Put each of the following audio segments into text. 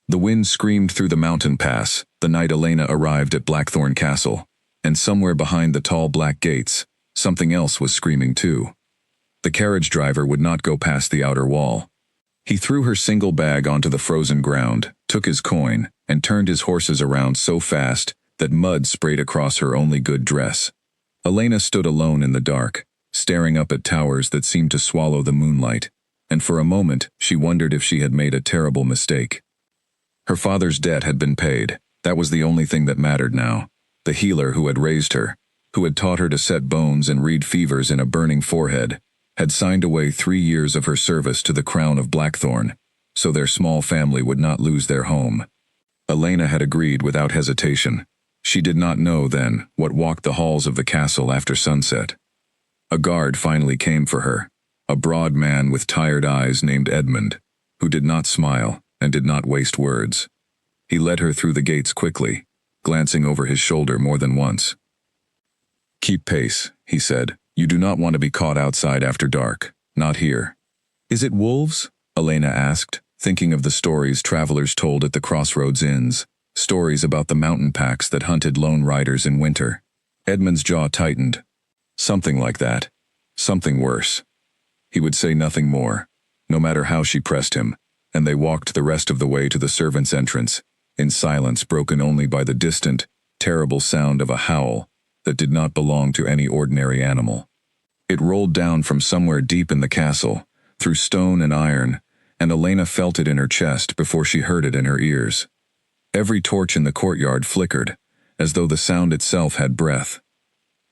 The wind screamed through the mountain pass the night Elena arrived at Blackthorn Castle, and somewhere behind the tall black gates, something else was screaming too. The carriage driver would not go past the outer wall. He threw her single bag onto the frozen ground, took his coin, and turned his horses around so fast that mud sprayed across her only good dress. Elena stood alone in the dark, staring up at towers that seemed to swallow the moonlight, and for a moment she wondered if she had made a terrible mistake. Her father's debt had been paid. That was the only thing that mattered now. The healer who had raised her, who had taught her to set bones and read fevers in a burning forehead, had signed away 3 years of her service to the crown of Blackthorn, so their small family would not lose their home. Elena had agreed without hesitation. She did not know then what walked the halls of the castle after sunset. A guard finally came for her, a broad man with tired eyes named Edmund, who did not smile and did not waste words. He led her through the gates quickly, glancing over his shoulder more than once. "Keep pace," he said. "You do not want to be caught outside after dark. Not here." "Is it wolves?" Elena asked, thinking of the stories travelers told at the crossroads inns, stories about the mountain packs that hunted lone riders in winter. Edmund's jaw tightened. Something like that. Something worse. He would say nothing more, no matter how she pressed him, and they walked the rest of the way to the servants' entrance, in silence broken only by the distant, terrible sound of a howl that did not belong to any ordinary animal. It rolled down from somewhere deep in the castle, through stone and iron, and Elena felt it in her chest before she heard it in her ears. Every torch in the courtyard flickered, as though the sound itself had breath.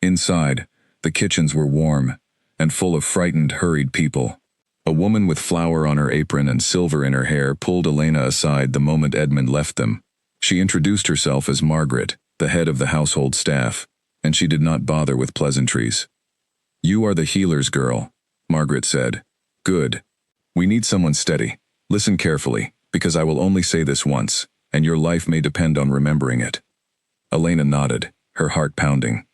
Inside, the kitchens were warm, and full of frightened, hurried people. A woman with flour on her apron and silver in her hair pulled Elena aside the moment Edmund left them. She introduced herself as Margaret, the head of the household staff, and she did not bother with pleasantries. "You are the healer's girl," Margaret said. "Good. We need someone steady. Listen carefully, because I will only say this once, and your life may depend on remembering it." Elena nodded, her heart pounding.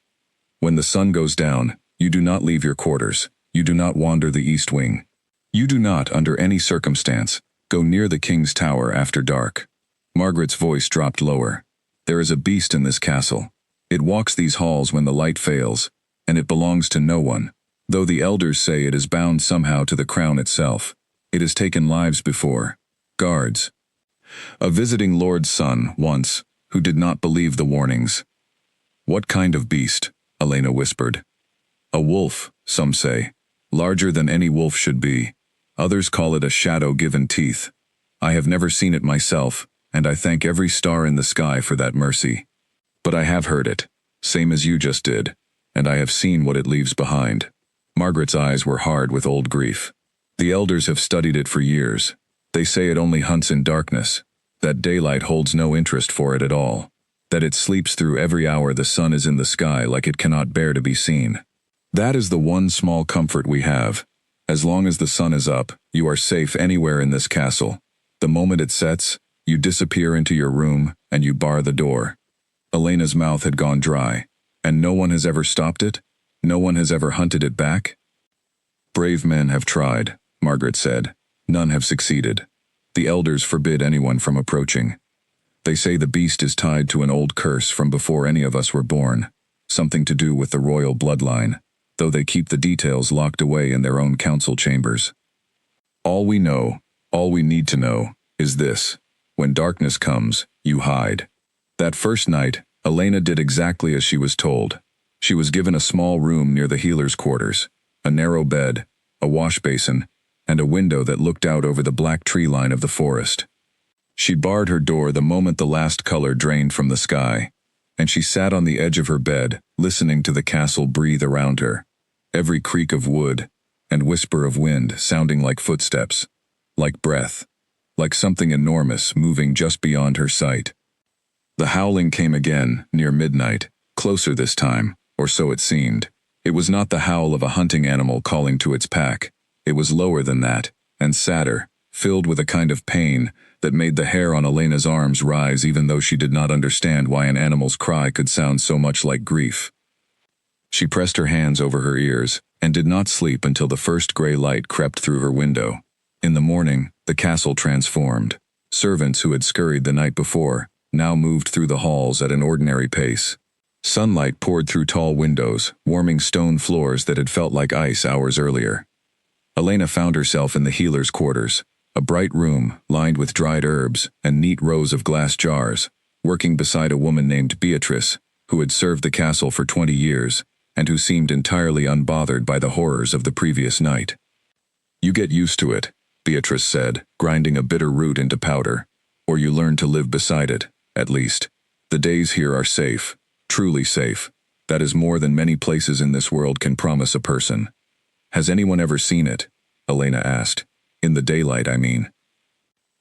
"When the sun goes down, you do not leave your quarters. You do not wander the east wing. You do not, under any circumstance, go near the king's tower after dark." Margaret's voice dropped lower. "There is a beast in this castle. It walks these halls when the light fails, and it belongs to no one, though the elders say it is bound somehow to the crown itself. It has taken lives before. Guards. A visiting lord's son, once, who did not believe the warnings." "What kind of beast?" Elena whispered. "A wolf, some say. Larger than any wolf should be. Others call it a shadow given teeth. I have never seen it myself, and I thank every star in the sky for that mercy. But I have heard it, same as you just did, and I have seen what it leaves behind." Margaret's eyes were hard with old grief. "The elders have studied it for years. They say it only hunts in darkness, that daylight holds no interest for it at all, that it sleeps through every hour the sun is in the sky like it cannot bear to be seen. That is the one small comfort we have. As long as the sun is up, you are safe anywhere in this castle. The moment it sets, you disappear into your room, and you bar the door." Elena's mouth had gone dry. "And no one has ever stopped it? No one has ever hunted it back?" "Brave men have tried," Margaret said. "None have succeeded. The elders forbid anyone from approaching. They say the beast is tied to an old curse from before any of us were born, something to do with the royal bloodline, though they keep the details locked away in their own council chambers. All we know, all we need to know, is this: when darkness comes, you hide." That first night, Elena did exactly as she was told. She was given a small room near the healer's quarters, a narrow bed, a wash basin, and a window that looked out over the black tree line of the forest. She barred her door the moment the last color drained from the sky, and she sat on the edge of her bed, listening to the castle breathe around her, every creak of wood and whisper of wind sounding like footsteps, like breath, like something enormous moving just beyond her sight. The howling came again, near midnight, closer this time, or so it seemed. It was not the howl of a hunting animal calling to its pack. It was lower than that, and sadder, filled with a kind of pain that made the hair on Elena's arms rise even though she did not understand why an animal's cry could sound so much like grief. She pressed her hands over her ears, and did not sleep until the first gray light crept through her window. In the morning, the castle transformed. Servants who had scurried the night before now moved through the halls at an ordinary pace. Sunlight poured through tall windows, warming stone floors that had felt like ice hours earlier. Elena found herself in the healer's quarters, a bright room lined with dried herbs and neat rows of glass jars, working beside a woman named Beatrice, who had served the castle for 20 years and who seemed entirely unbothered by the horrors of the previous night. "You get used to it," Beatrice said, grinding a bitter root into powder. "Or you learn to live beside it, at least. The days here are safe, truly safe. That is more than many places in this world can promise a person." "Has anyone ever seen it?" Elena asked. "In the daylight, I mean."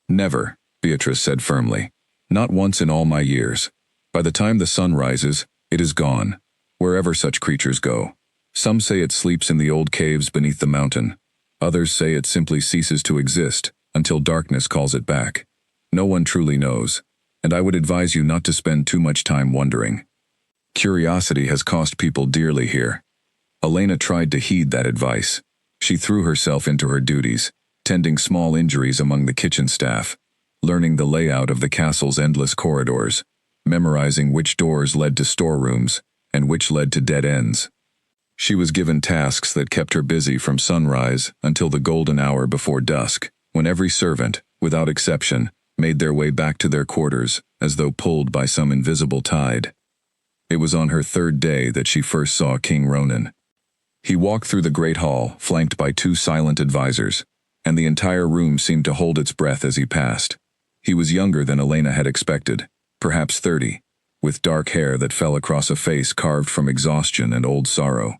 "Never," Beatrice said firmly. "Not once in all my years. By the time the sun rises, it is gone, wherever such creatures go. Some say it sleeps in the old caves beneath the mountain. Others say it simply ceases to exist until darkness calls it back. No one truly knows, and I would advise you not to spend too much time wondering. Curiosity has cost people dearly here." Elena tried to heed that advice. She threw herself into her duties, tending small injuries among the kitchen staff, learning the layout of the castle's endless corridors, memorizing which doors led to storerooms and which led to dead ends. She was given tasks that kept her busy from sunrise until the golden hour before dusk, when every servant, without exception, made their way back to their quarters as though pulled by some invisible tide. It was on her third day that she first saw King Ronan. He walked through the great hall, flanked by 2 silent advisors, and the entire room seemed to hold its breath as he passed. He was younger than Elena had expected, perhaps 30, with dark hair that fell across a face carved from exhaustion and old sorrow.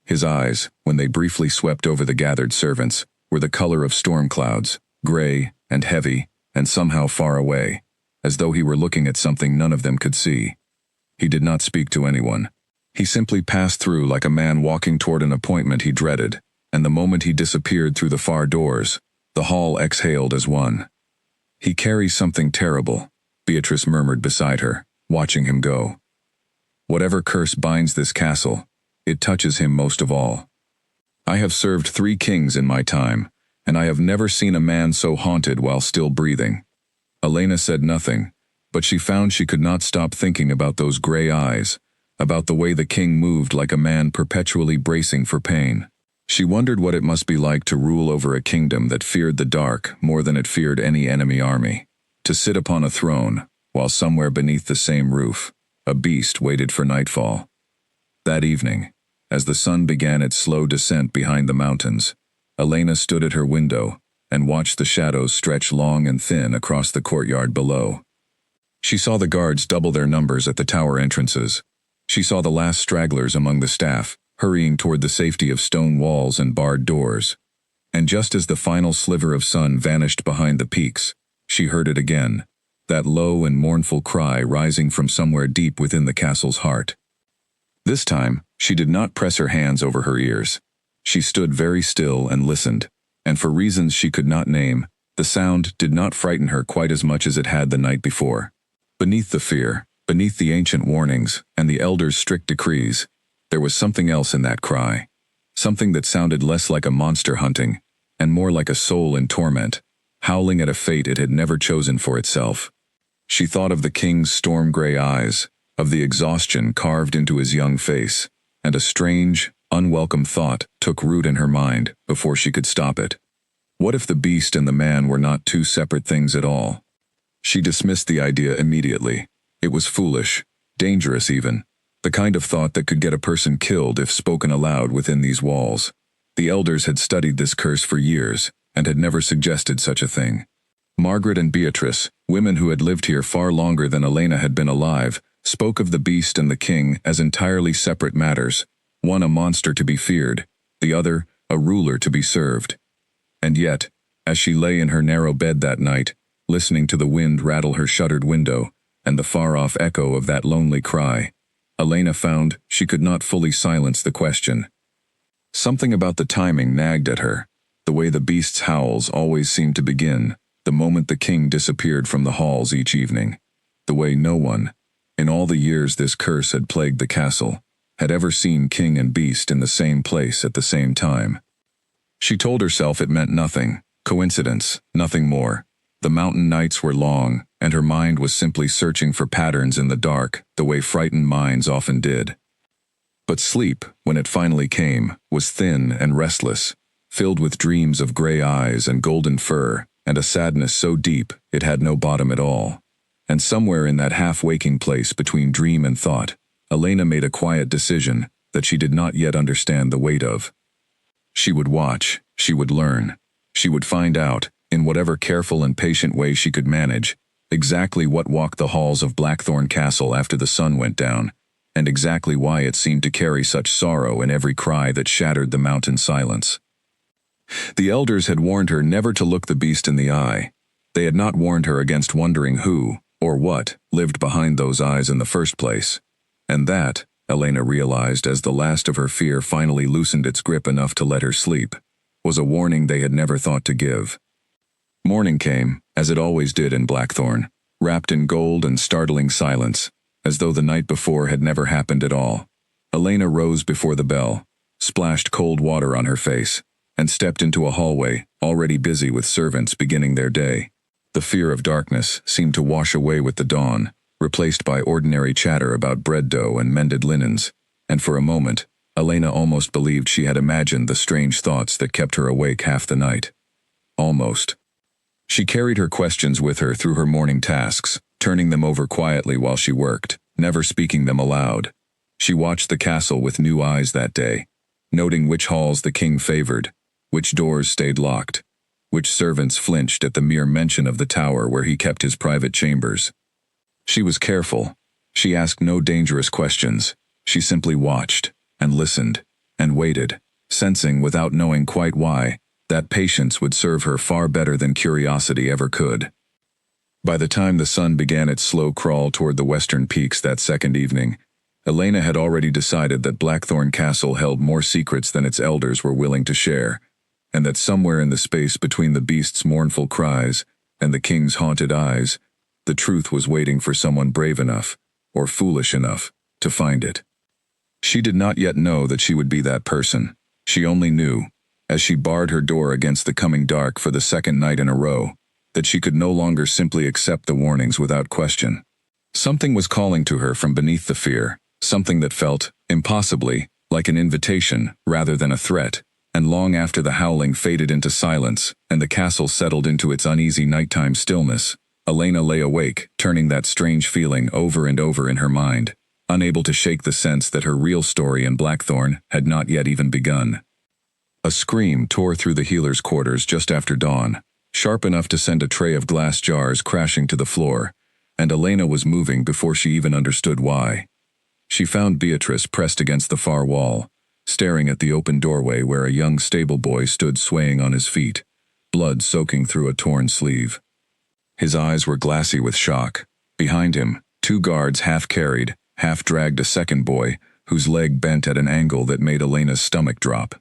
His eyes, when they briefly swept over the gathered servants, were the color of storm clouds, gray and heavy and somehow far away, as though he were looking at something none of them could see. He did not speak to anyone. He simply passed through like a man walking toward an appointment he dreaded, and the moment he disappeared through the far doors, the hall exhaled as one. "He carries something terrible," Beatrice murmured beside her, watching him go. "Whatever curse binds this castle, it touches him most of all. I have served 3 kings in my time, and I have never seen a man so haunted while still breathing." Elena said nothing, but she found she could not stop thinking about those gray eyes, about the way the king moved like a man perpetually bracing for pain. She wondered what it must be like to rule over a kingdom that feared the dark more than it feared any enemy army, to sit upon a throne, while somewhere beneath the same roof, a beast waited for nightfall. That evening, as the sun began its slow descent behind the mountains, Elena stood at her window and watched the shadows stretch long and thin across the courtyard below. She saw the guards double their numbers at the tower entrances. She saw the last stragglers among the staff, hurrying toward the safety of stone walls and barred doors. And just as the final sliver of sun vanished behind the peaks, she heard it again, that low and mournful cry rising from somewhere deep within the castle's heart. This time, she did not press her hands over her ears. She stood very still and listened, and for reasons she could not name, the sound did not frighten her quite as much as it had the night before. Beneath the fear, beneath the ancient warnings and the elders' strict decrees, there was something else in that cry, something that sounded less like a monster hunting and more like a soul in torment, howling at a fate it had never chosen for itself. She thought of the king's storm-gray eyes, of the exhaustion carved into his young face, and a strange, unwelcome thought took root in her mind before she could stop it. What if the beast and the man were not 2 separate things at all? She dismissed the idea immediately. It was foolish, dangerous even, the kind of thought that could get a person killed if spoken aloud within these walls. The elders had studied this curse for years and had never suggested such a thing. Margaret and Beatrice, women who had lived here far longer than Elena had been alive, spoke of the beast and the king as entirely separate matters, one a monster to be feared, the other a ruler to be served. And yet, as she lay in her narrow bed that night, listening to the wind rattle her shuttered window and the far-off echo of that lonely cry, Elena found she could not fully silence the question. Something about the timing nagged at her, the way the beast's howls always seemed to begin the moment the king disappeared from the halls each evening, the way no one, in all the years this curse had plagued the castle, had ever seen king and beast in the same place at the same time. She told herself it meant nothing, coincidence, nothing more. The mountain nights were long, and her mind was simply searching for patterns in the dark, the way frightened minds often did. But sleep, when it finally came, was thin and restless, filled with dreams of gray eyes and golden fur, and a sadness so deep it had no bottom at all. And somewhere in that half-waking place between dream and thought, Elena made a quiet decision that she did not yet understand the weight of. She would watch, she would learn, she would find out, in whatever careful and patient way she could manage, exactly what walked the halls of Blackthorn Castle after the sun went down, and exactly why it seemed to carry such sorrow in every cry that shattered the mountain silence. The elders had warned her never to look the beast in the eye. They had not warned her against wondering who, or what, lived behind those eyes in the first place. And that, Elena realized as the last of her fear finally loosened its grip enough to let her sleep, was a warning they had never thought to give. Morning came, as it always did in Blackthorn, wrapped in gold and startling silence, as though the night before had never happened at all. Elena rose before the bell, splashed cold water on her face, and stepped into a hallway, already busy with servants beginning their day. The fear of darkness seemed to wash away with the dawn, replaced by ordinary chatter about bread dough and mended linens, and for a moment, Elena almost believed she had imagined the strange thoughts that kept her awake half the night. Almost. She carried her questions with her through her morning tasks, turning them over quietly while she worked, never speaking them aloud. She watched the castle with new eyes that day, noting which halls the king favored, which doors stayed locked, which servants flinched at the mere mention of the tower where he kept his private chambers. She was careful. She asked no dangerous questions. She simply watched, and listened, and waited, sensing without knowing quite why, that patience would serve her far better than curiosity ever could. By the time the sun began its slow crawl toward the western peaks that second evening, Elena had already decided that Blackthorn Castle held more secrets than its elders were willing to share, and that somewhere in the space between the beast's mournful cries and the king's haunted eyes, the truth was waiting for someone brave enough, or foolish enough, to find it. She did not yet know that she would be that person. She only knew, as she barred her door against the coming dark for the second night in a row, that she could no longer simply accept the warnings without question. Something was calling to her from beneath the fear, something that felt, impossibly, like an invitation rather than a threat, and long after the howling faded into silence and the castle settled into its uneasy nighttime stillness, Elena lay awake, turning that strange feeling over and over in her mind, unable to shake the sense that her real story in Blackthorn had not yet even begun. A scream tore through the healer's quarters just after dawn, sharp enough to send a tray of glass jars crashing to the floor, and Elena was moving before she even understood why. She found Beatrice pressed against the far wall, staring at the open doorway where a young stable boy stood swaying on his feet, blood soaking through a torn sleeve. His eyes were glassy with shock. Behind him, two guards half-carried, half-dragged a second boy, whose leg bent at an angle that made Elena's stomach drop.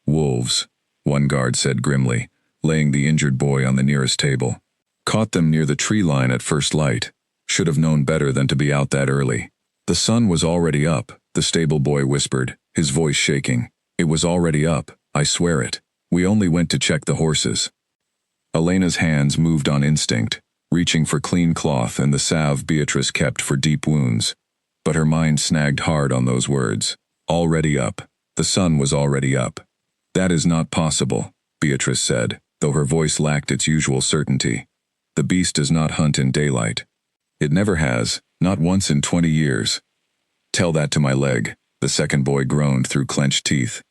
"Wolves," one guard said grimly, laying the injured boy on the nearest table. "Caught them near the tree line at first light. Should have known better than to be out that early." "The sun was already up," the stable boy whispered, his voice shaking. "It was already up, I swear it. We only went to check the horses." Elena's hands moved on instinct, reaching for clean cloth and the salve Beatrice kept for deep wounds. But her mind snagged hard on those words. Already up. The sun was already up. "That is not possible," Beatrice said, though her voice lacked its usual certainty. "The beast does not hunt in daylight. It never has, not once in 20 years. "Tell that to my leg," the second boy groaned through clenched teeth.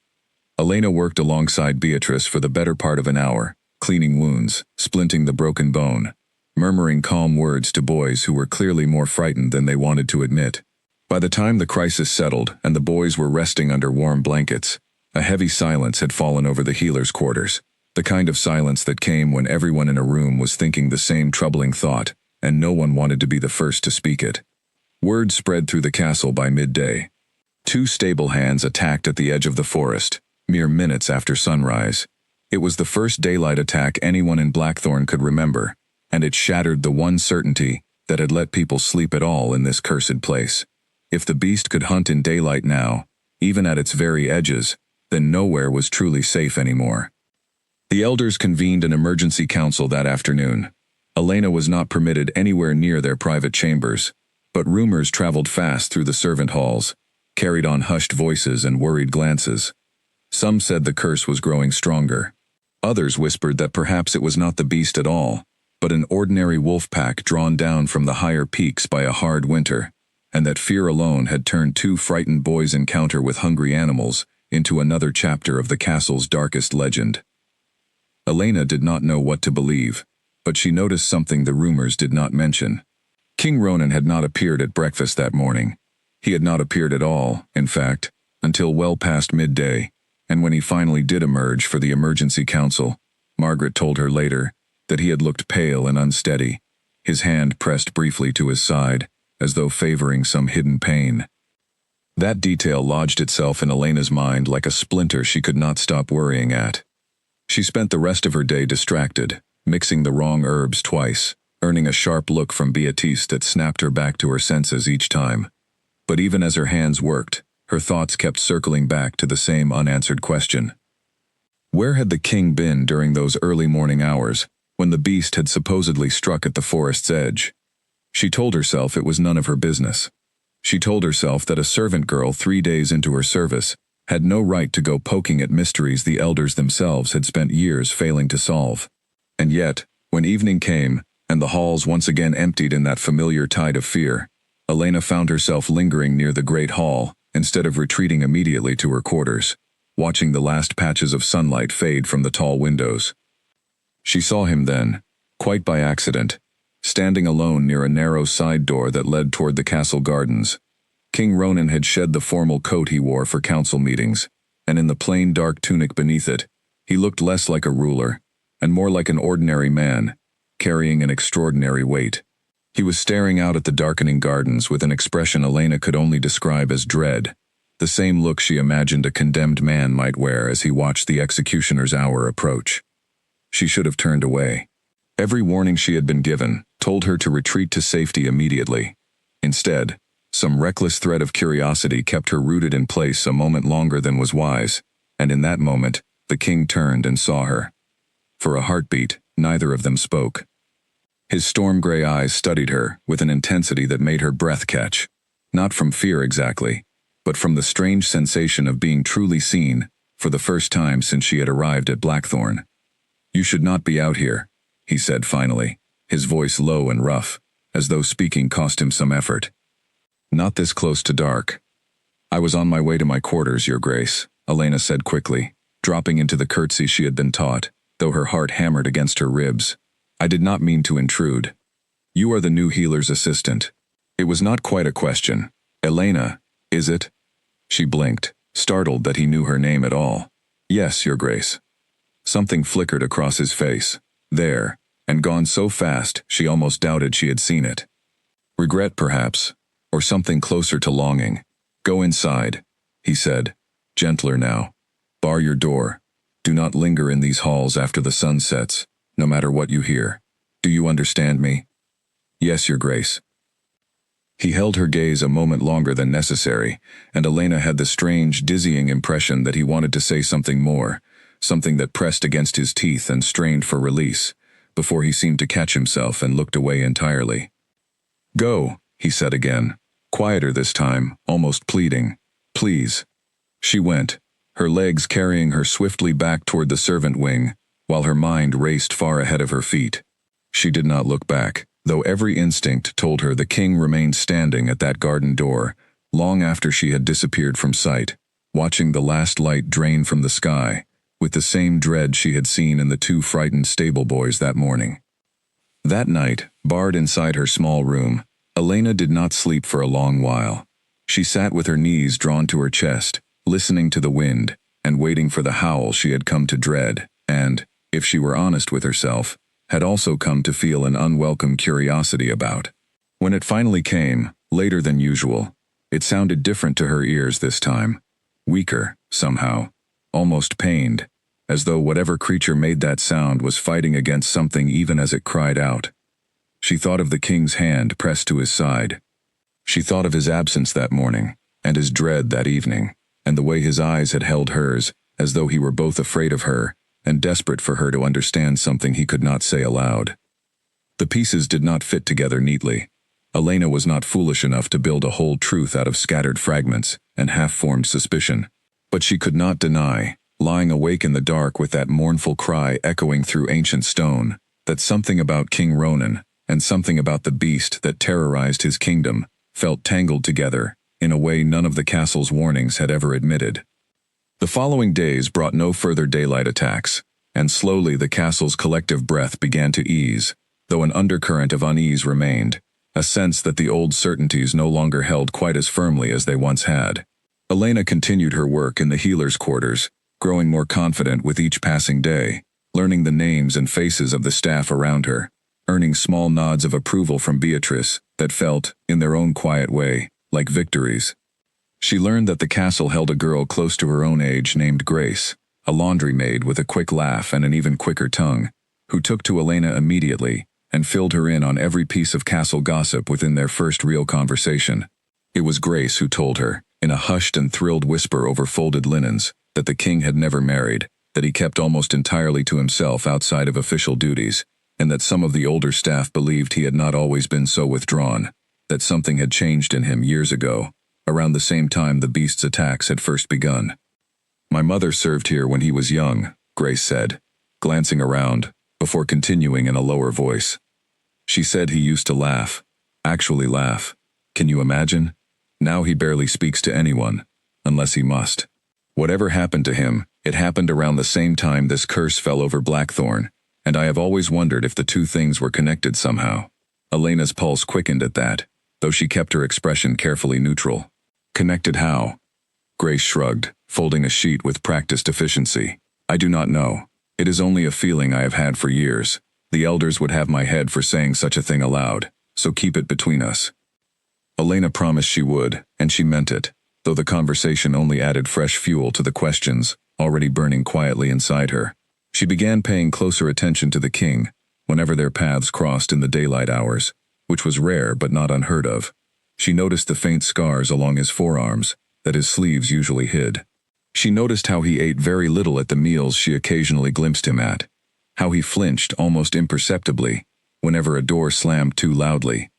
Elena worked alongside Beatrice for the better part of an hour, cleaning wounds, splinting the broken bone, murmuring calm words to boys who were clearly more frightened than they wanted to admit. By the time the crisis settled and the boys were resting under warm blankets, a heavy silence had fallen over the healer's quarters, the kind of silence that came when everyone in a room was thinking the same troubling thought, and no one wanted to be the first to speak it. Word spread through the castle by midday. 2 stable hands attacked at the edge of the forest, mere minutes after sunrise. It was the first daylight attack anyone in Blackthorn could remember, and it shattered the one certainty that had let people sleep at all in this cursed place. If the beast could hunt in daylight now, even at its very edges, then nowhere was truly safe anymore. The elders convened an emergency council that afternoon, Elena was not permitted anywhere near their private chambers, but rumors traveled fast through the servant halls, carried on hushed voices and worried glances. Some said the curse was growing stronger. Others whispered that perhaps it was not the beast at all, but an ordinary wolf pack drawn down from the higher peaks by a hard winter, and that fear alone had turned two frightened boys' encounter with hungry animals into another chapter of the castle's darkest legend. Elena did not know what to believe, but she noticed something the rumors did not mention. King Ronan had not appeared at breakfast that morning. He had not appeared at all, in fact, until well past midday, and when he finally did emerge for the emergency council, Margaret told her later that he had looked pale and unsteady, his hand pressed briefly to his side, as though favoring some hidden pain. That detail lodged itself in Elena's mind like a splinter she could not stop worrying at. She spent the rest of her day distracted, mixing the wrong herbs twice, earning a sharp look from Beatrice that snapped her back to her senses each time. But even as her hands worked, her thoughts kept circling back to the same unanswered question. Where had the king been during those early morning hours, when the beast had supposedly struck at the forest's edge? She told herself it was none of her business. She told herself that a servant girl 3 days into her service had no right to go poking at mysteries the elders themselves had spent years failing to solve. And yet, when evening came, and the halls once again emptied in that familiar tide of fear, Elena found herself lingering near the great hall, instead of retreating immediately to her quarters, watching the last patches of sunlight fade from the tall windows. She saw him then, quite by accident, standing alone near a narrow side door that led toward the castle gardens. King Ronan had shed the formal coat he wore for council meetings, and in the plain dark tunic beneath it, he looked less like a ruler, and more like an ordinary man, carrying an extraordinary weight. He was staring out at the darkening gardens with an expression Elena could only describe as dread, the same look she imagined a condemned man might wear as he watched the executioner's hour approach. She should have turned away. Every warning she had been given told her to retreat to safety immediately. Instead, some reckless thread of curiosity kept her rooted in place a moment longer than was wise, and in that moment, the king turned and saw her. For a heartbeat, neither of them spoke. His storm-gray eyes studied her with an intensity that made her breath catch, not from fear exactly, but from the strange sensation of being truly seen for the first time since she had arrived at Blackthorn. "You should not be out here," he said finally, his voice low and rough, as though speaking cost him some effort. "Not this close to dark." "I was on my way to my quarters, Your Grace," Elena said quickly, dropping into the curtsy she had been taught, though her heart hammered against her ribs. "I did not mean to intrude. You are the new healer's assistant." It was not quite a question. "Elena, is it?" She blinked, startled that he knew her name at all. "Yes, Your Grace." Something flickered across his face, there, and gone so fast she almost doubted she had seen it. Regret, perhaps, or something closer to longing. "Go inside," he said, gentler now. "Bar your door. Do not linger in these halls after the sun sets, no matter what you hear. Do you understand me?" "Yes, Your Grace." He held her gaze a moment longer than necessary, and Elena had the strange, dizzying impression that he wanted to say something more, something that pressed against his teeth and strained for release, before he seemed to catch himself and looked away entirely. "Go," he said again, quieter this time, almost pleading. "Please." She went, her legs carrying her swiftly back toward the servant wing, while her mind raced far ahead of her feet. She did not look back, though every instinct told her the king remained standing at that garden door, long after she had disappeared from sight, watching the last light drain from the sky, with the same dread she had seen in the two frightened stable boys that morning. That night, barred inside her small room, Elena did not sleep for a long while. She sat with her knees drawn to her chest, listening to the wind, and waiting for the howl she had come to dread, and, if she were honest with herself, had also come to feel an unwelcome curiosity about. When it finally came, later than usual, it sounded different to her ears this time. Weaker, somehow, almost pained, as though whatever creature made that sound was fighting against something even as it cried out. She thought of the king's hand pressed to his side. She thought of his absence that morning, and his dread that evening, and the way his eyes had held hers, as though he were both afraid of her, and desperate for her to understand something he could not say aloud. The pieces did not fit together neatly. Elena was not foolish enough to build a whole truth out of scattered fragments and half-formed suspicion. But she could not deny, lying awake in the dark with that mournful cry echoing through ancient stone, that something about King Ronan, and something about the beast that terrorized his kingdom, felt tangled together, in a way none of the castle's warnings had ever admitted. The following days brought no further daylight attacks, and slowly the castle's collective breath began to ease, though an undercurrent of unease remained, a sense that the old certainties no longer held quite as firmly as they once had. Elena continued her work in the healer's quarters, growing more confident with each passing day, learning the names and faces of the staff around her, earning small nods of approval from Beatrice that felt, in their own quiet way, like victories. She learned that the castle held a girl close to her own age named Grace, a laundry maid with a quick laugh and an even quicker tongue, who took to Elena immediately and filled her in on every piece of castle gossip within their first real conversation. It was Grace who told her, in a hushed and thrilled whisper over folded linens, that the king had never married, that he kept almost entirely to himself outside of official duties, and that some of the older staff believed he had not always been so withdrawn, that something had changed in him years ago, around the same time the beast's attacks had first begun. "My mother served here when he was young," Grace said, glancing around, before continuing in a lower voice. "She said he used to laugh. Actually laugh. Can you imagine? Now he barely speaks to anyone, unless he must. Whatever happened to him, it happened around the same time this curse fell over Blackthorn, and I have always wondered if the two things were connected somehow." Elena's pulse quickened at that, though she kept her expression carefully neutral. "Connected how?" Grace shrugged, folding a sheet with practiced efficiency. "I do not know. It is only a feeling I have had for years. The elders would have my head for saying such a thing aloud, so keep it between us." Elena promised she would, and she meant it, though the conversation only added fresh fuel to the questions, already burning quietly inside her. She began paying closer attention to the king, whenever their paths crossed in the daylight hours, which was rare but not unheard of. She noticed the faint scars along his forearms, that his sleeves usually hid. She noticed how he ate very little at the meals she occasionally glimpsed him at, how he flinched almost imperceptibly whenever a door slammed too loudly,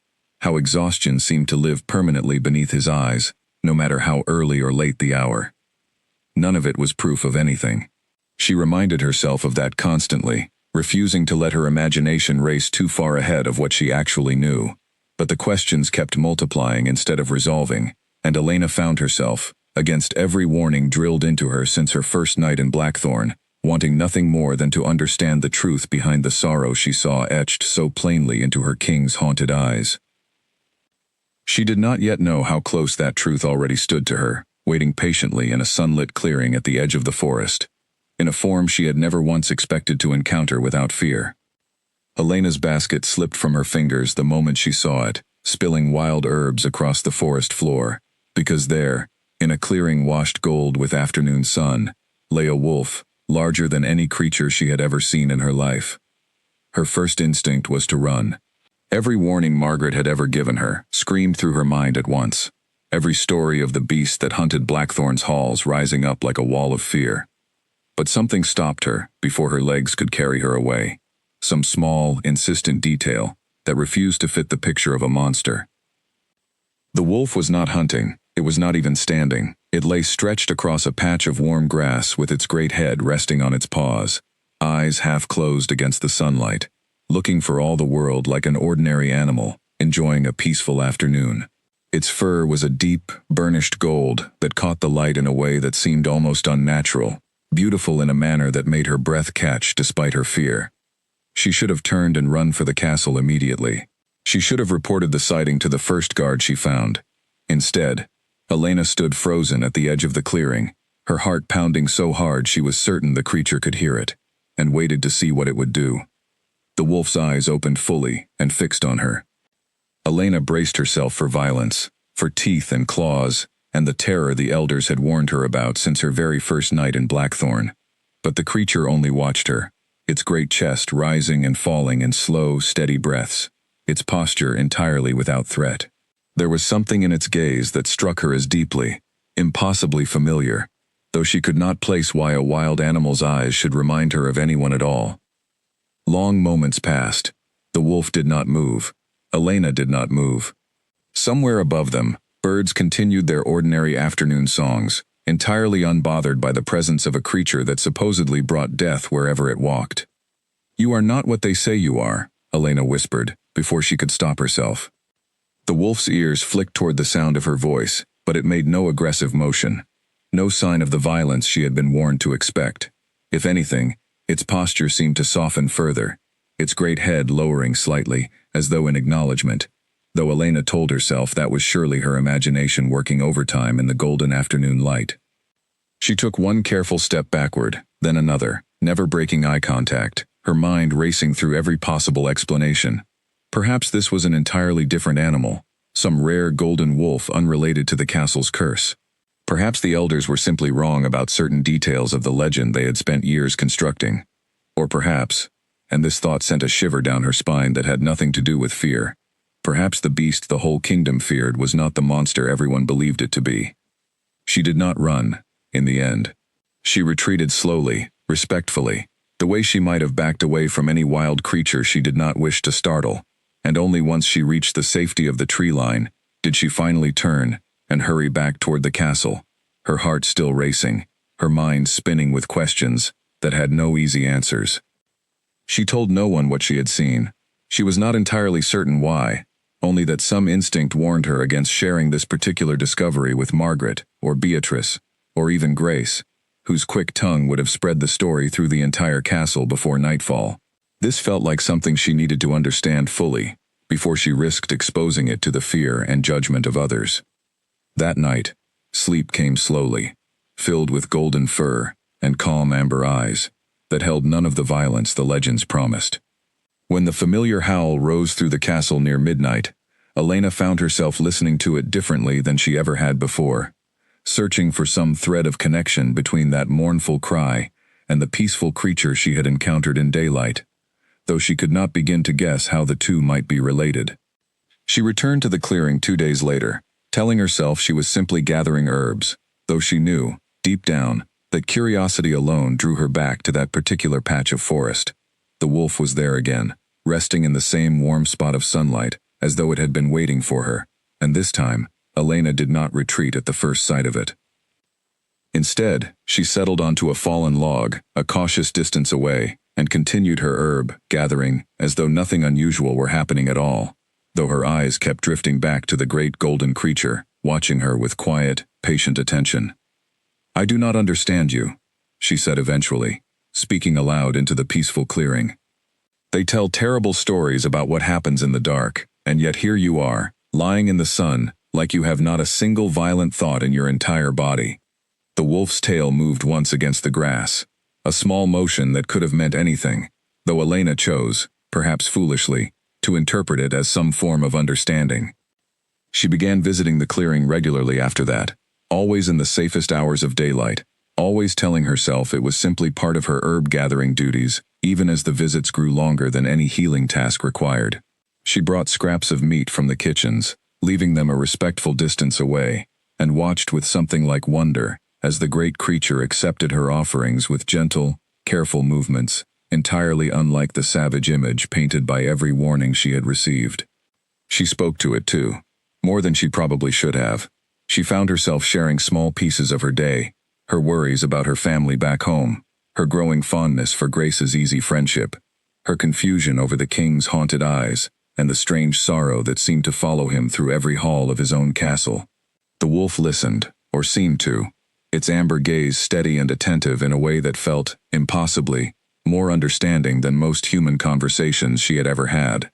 how exhaustion seemed to live permanently beneath his eyes, no matter how early or late the hour. None of it was proof of anything. She reminded herself of that constantly, refusing to let her imagination race too far ahead of what she actually knew. But the questions kept multiplying instead of resolving, and Elena found herself, against every warning drilled into her since her first night in Blackthorn, wanting nothing more than to understand the truth behind the sorrow she saw etched so plainly into her king's haunted eyes. She did not yet know how close that truth already stood to her, waiting patiently in a sunlit clearing at the edge of the forest, in a form she had never once expected to encounter without fear. Elena's basket slipped from her fingers the moment she saw it, spilling wild herbs across the forest floor, because there, in a clearing washed gold with afternoon sun, lay a wolf, larger than any creature she had ever seen in her life. Her first instinct was to run. Every warning Margaret had ever given her screamed through her mind at once, every story of the beast that hunted Blackthorn's halls rising up like a wall of fear. But something stopped her before her legs could carry her away, some small, insistent detail that refused to fit the picture of a monster. The wolf was not hunting, it was not even standing. It lay stretched across a patch of warm grass with its great head resting on its paws, eyes half closed against the sunlight, looking for all the world like an ordinary animal, enjoying a peaceful afternoon. Its fur was a deep, burnished gold that caught the light in a way that seemed almost unnatural, beautiful in a manner that made her breath catch despite her fear. She should have turned and run for the castle immediately. She should have reported the sighting to the first guard she found. Instead, Elena stood frozen at the edge of the clearing, her heart pounding so hard she was certain the creature could hear it, and waited to see what it would do. The wolf's eyes opened fully and fixed on her. Elena braced herself for violence, for teeth and claws, and the terror the elders had warned her about since her very first night in Blackthorn. But the creature only watched her, its great chest rising and falling in slow, steady breaths, its posture entirely without threat. There was something in its gaze that struck her as deeply, impossibly familiar, though she could not place why a wild animal's eyes should remind her of anyone at all. Long moments passed, The wolf did not move. Elena did not move. Somewhere above them, birds continued their ordinary afternoon songs, entirely unbothered by the presence of a creature that supposedly brought death wherever it walked. "You are not what they say you are," Elena whispered, before she could stop herself. The wolf's ears flicked toward the sound of her voice, but it made no aggressive motion. No sign of the violence she had been warned to expect. If anything, its posture seemed to soften further, its great head lowering slightly, as though in acknowledgement, though Elena told herself that was surely her imagination working overtime in the golden afternoon light. She took one careful step backward, then another, never breaking eye contact, her mind racing through every possible explanation. Perhaps this was an entirely different animal, some rare golden wolf unrelated to the castle's curse. Perhaps the elders were simply wrong about certain details of the legend they had spent years constructing. Or perhaps, and this thought sent a shiver down her spine that had nothing to do with fear, perhaps the beast the whole kingdom feared was not the monster everyone believed it to be. She did not run, in the end. She retreated slowly, respectfully, the way she might have backed away from any wild creature she did not wish to startle, and only once she reached the safety of the tree line did she finally turn and hurry back toward the castle, her heart still racing, her mind spinning with questions that had no easy answers. She told no one what she had seen. She was not entirely certain why, only that some instinct warned her against sharing this particular discovery with Margaret, or Beatrice, or even Grace, whose quick tongue would have spread the story through the entire castle before nightfall. This felt like something she needed to understand fully, before she risked exposing it to the fear and judgment of others. That night, sleep came slowly, filled with golden fur and calm amber eyes that held none of the violence the legends promised. When the familiar howl rose through the castle near midnight, Elena found herself listening to it differently than she ever had before, searching for some thread of connection between that mournful cry and the peaceful creature she had encountered in daylight, though she could not begin to guess how the two might be related. She returned to the clearing 2 days later, telling herself she was simply gathering herbs, though she knew, deep down, that curiosity alone drew her back to that particular patch of forest. The wolf was there again, resting in the same warm spot of sunlight, as though it had been waiting for her, and this time, Elena did not retreat at the first sight of it. Instead, she settled onto a fallen log, a cautious distance away, and continued her herb gathering as though nothing unusual were happening at all, though her eyes kept drifting back to the great golden creature, watching her with quiet, patient attention. "I do not understand you," she said eventually, speaking aloud into the peaceful clearing. "They tell terrible stories about what happens in the dark, and yet here you are, lying in the sun, like you have not a single violent thought in your entire body." The wolf's tail moved once against the grass, a small motion that could have meant anything, though Elena chose, perhaps foolishly, to interpret it as some form of understanding. She began visiting the clearing regularly after that, always in the safest hours of daylight, always telling herself it was simply part of her herb-gathering duties, even as the visits grew longer than any healing task required. She brought scraps of meat from the kitchens, leaving them a respectful distance away, and watched with something like wonder as the great creature accepted her offerings with gentle, careful movements, entirely unlike the savage image painted by every warning she had received. She spoke to it too, more than she probably should have. She found herself sharing small pieces of her day, her worries about her family back home, her growing fondness for Grace's easy friendship, her confusion over the king's haunted eyes, and the strange sorrow that seemed to follow him through every hall of his own castle. The wolf listened, or seemed to, its amber gaze steady and attentive in a way that felt, impossibly, more understanding than most human conversations she had ever had.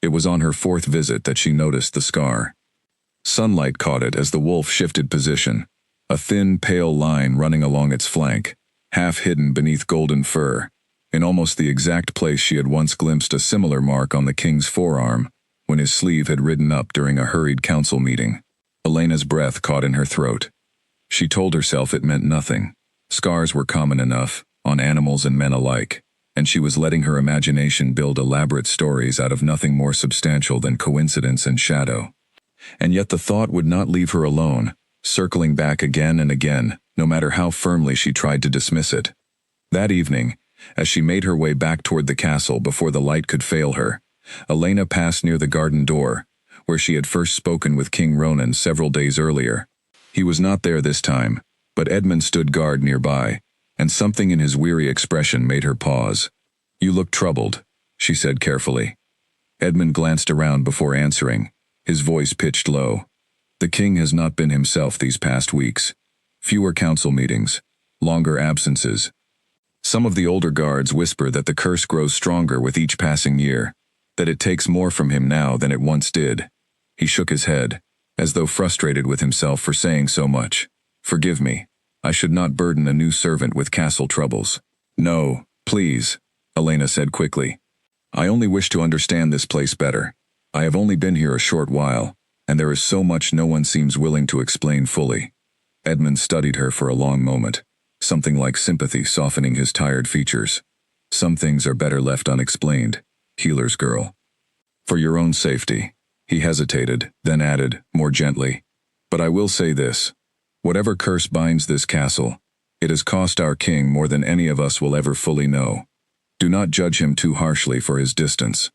It was on her 4th visit that she noticed the scar. Sunlight caught it as the wolf shifted position, a thin, pale line running along its flank, half hidden beneath golden fur, in almost the exact place she had once glimpsed a similar mark on the king's forearm when his sleeve had ridden up during a hurried council meeting. Elena's breath caught in her throat. She told herself it meant nothing. Scars were common enough, on animals and men alike, and she was letting her imagination build elaborate stories out of nothing more substantial than coincidence and shadow. And yet the thought would not leave her alone, circling back again and again, no matter how firmly she tried to dismiss it. That evening, as she made her way back toward the castle before the light could fail her, Elena passed near the garden door, where she had first spoken with King Ronan several days earlier. He was not there this time, but Edmund stood guard nearby, and something in his weary expression made her pause. "You look troubled," she said carefully. Edmund glanced around before answering, his voice pitched low. "The king has not been himself these past weeks. Fewer council meetings, longer absences. Some of the older guards whisper that the curse grows stronger with each passing year, that it takes more from him now than it once did." He shook his head, as though frustrated with himself for saying so much. "Forgive me. I should not burden a new servant with castle troubles." "No, please," Elena said quickly. "I only wish to understand this place better. I have only been here a short while, and there is so much no one seems willing to explain fully." Edmund studied her for a long moment, something like sympathy softening his tired features. "Some things are better left unexplained, healer's girl. For your own safety." He hesitated, then added, more gently, "But I will say this. Whatever curse binds this castle, it has cost our king more than any of us will ever fully know. Do not judge him too harshly for his distance.